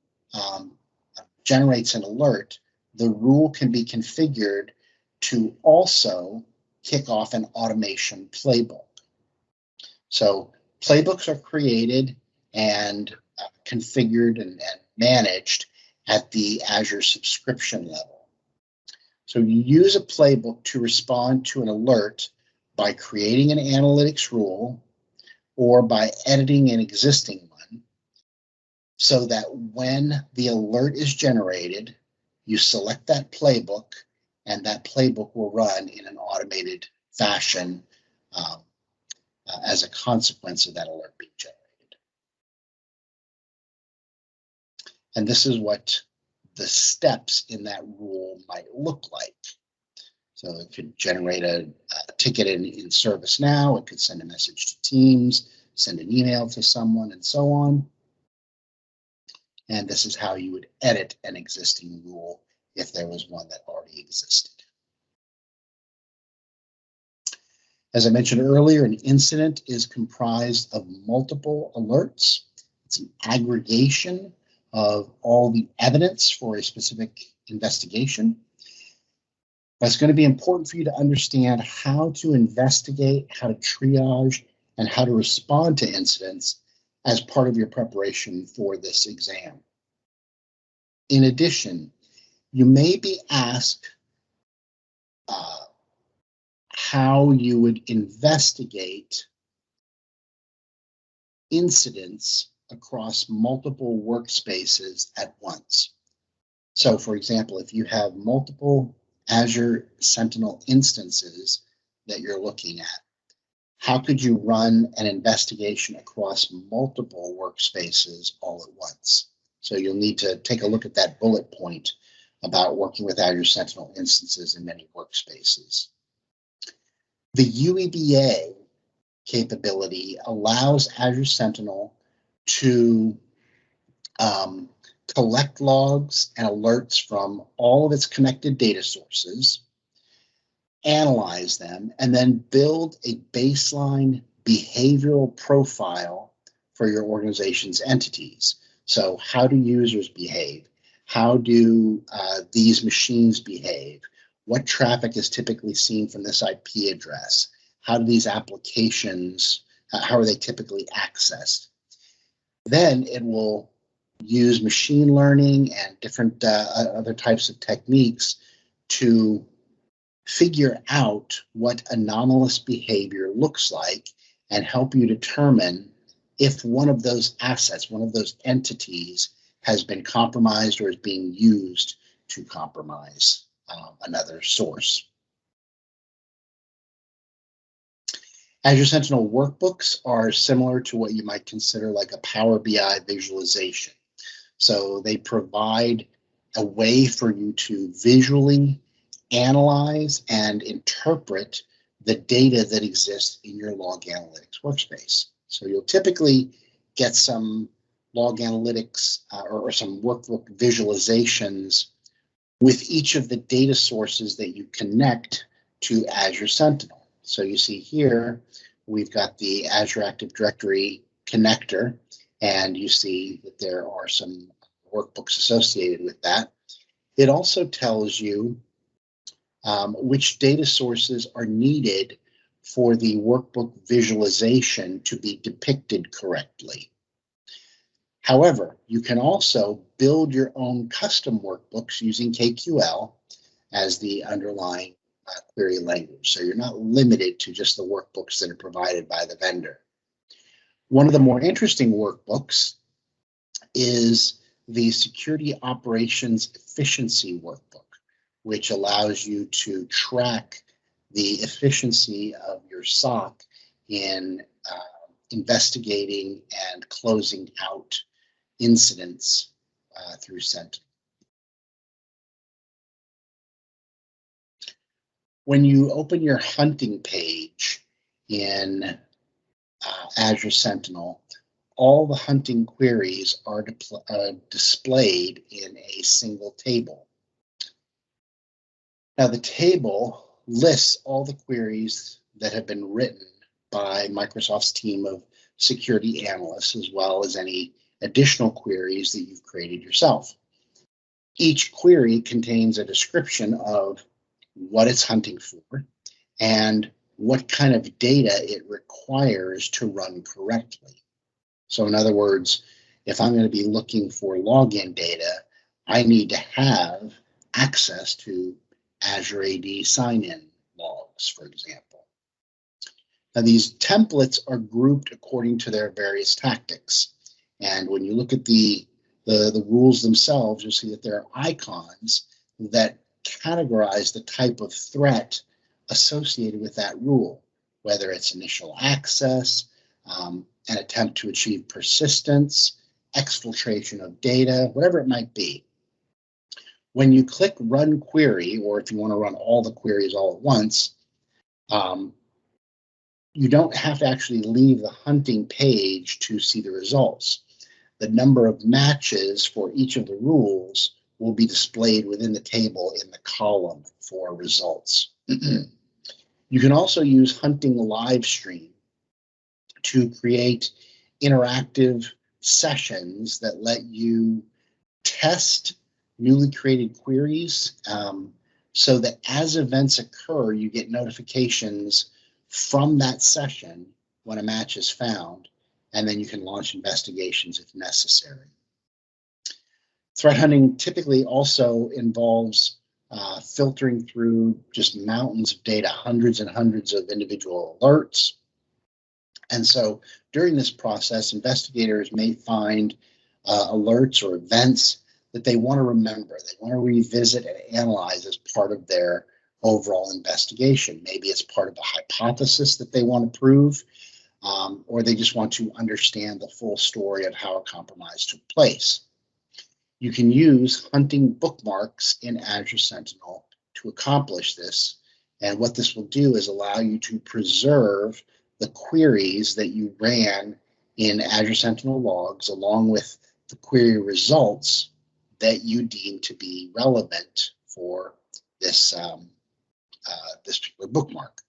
generates an alert, the rule can be configured to also kick off an automation playbook. So playbooks are created and configured and managed at the Azure subscription level. So you use a playbook to respond to an alert by creating an analytics rule or by editing an existing one, so that when the alert is generated, you select that playbook and that playbook will run in an automated fashion as as a consequence of that alert being generated. And this is what the steps in that rule might look like. So it could generate a ticket in ServiceNow, it could send a message to Teams, send an email to someone, and so on. And this is how you would edit an existing rule if there was one that already existed. As I mentioned earlier, an incident is comprised of multiple alerts. It's an aggregation of all the evidence for a specific investigation. But it's going to be important for you to understand how to investigate, how to triage, and how to respond to incidents as part of your preparation for this exam. In addition, you may be asked how you would investigate incidents across multiple workspaces at once. So, for example, if you have multiple Azure Sentinel instances that you're looking at, how could you run an investigation across multiple workspaces all at once? So you'll need to take a look at that bullet point about working with Azure Sentinel instances in many workspaces. The UEBA capability allows Azure Sentinel to collect logs and alerts from all of its connected data sources, analyze them, and then build a baseline behavioral profile for your organization's entities. So how do users behave? How do these machines behave? What traffic is typically seen from this IP address? How do these applications, how are they typically accessed? Then it will use machine learning and different other types of techniques to figure out what anomalous behavior looks like and help you determine if one of those assets, one of those entities has been compromised or is being used to compromise another source. Azure Sentinel workbooks are similar to what you might consider like a Power BI visualization. So they provide a way for you to visually analyze and interpret the data that exists in your log analytics workspace. So you'll typically get some log analytics or some workbook visualizations with each of the data sources that you connect to Azure Sentinel. So you see here, we've got the Azure Active Directory connector, and you see that there are some workbooks associated with that. It also tells you which data sources are needed for the workbook visualization to be depicted correctly. However, you can also build your own custom workbooks using KQL as the underlying query language. So you're not limited to just the workbooks that are provided by the vendor. One of the more interesting workbooks is the Security Operations Efficiency Workbook, which allows you to track the efficiency of your SOC in investigating and closing out incidents through Sentinel. When you open your hunting page in Azure Sentinel, all the hunting queries are displayed in a single table. Now, the table lists all the queries that have been written by Microsoft's team of security analysts, as well as any additional queries that you've created yourself. Each query contains a description of what it's hunting for and what kind of data it requires to run correctly. So in other words, if I'm going to be looking for login data, I need to have access to Azure AD sign-in logs, for example. Now, these templates are grouped according to their various tactics. And when you look at the rules themselves, you'll see that there are icons that categorize the type of threat associated with that rule. whether it's initial access, an attempt to achieve persistence, exfiltration of data, whatever it might be. When you click Run Query, or if you want to run all the queries all at once, you don't have to actually leave the hunting page to see the results. The number of matches for each of the rules will be displayed within the table in the column for results. You can also use Hunting Live Stream to create interactive sessions that let you test newly created queries so that as events occur, you get notifications from that session when a match is found, and then you can launch investigations if necessary. Threat hunting typically also involves filtering through just mountains of data, hundreds and hundreds of individual alerts. And so during this process, investigators may find alerts or events that they want to remember, they want to revisit and analyze as part of their overall investigation. Maybe it's part of a hypothesis that they want to prove, or they just want to understand the full story of how a compromise took place. You can use hunting bookmarks in Azure Sentinel to accomplish this. And what this will do is allow you to preserve the queries that you ran in Azure Sentinel logs, along with the query results that you deem to be relevant for this, this particular bookmark.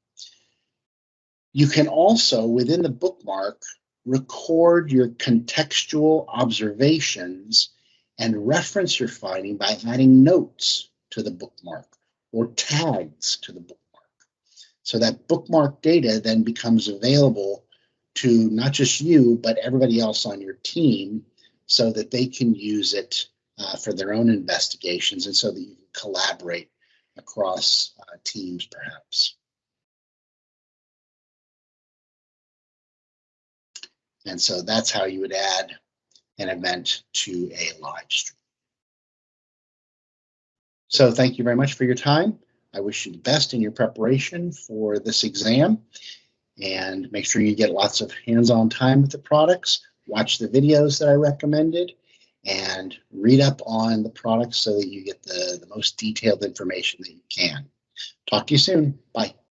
You can also, within the bookmark, record your contextual observations and reference your finding by adding notes to the bookmark or tags to the bookmark. So that bookmark data then becomes available to not just you, but everybody else on your team so that they can use it for their own investigations and so that you can collaborate across teams perhaps. And so that's how you would add an event to a live stream. So thank you very much for your time. I wish you the best in your preparation for this exam, and make sure you get lots of hands-on time with the products, watch the videos that I recommended, and read up on the products so that you get the most detailed information that you can. Talk to you soon. Bye.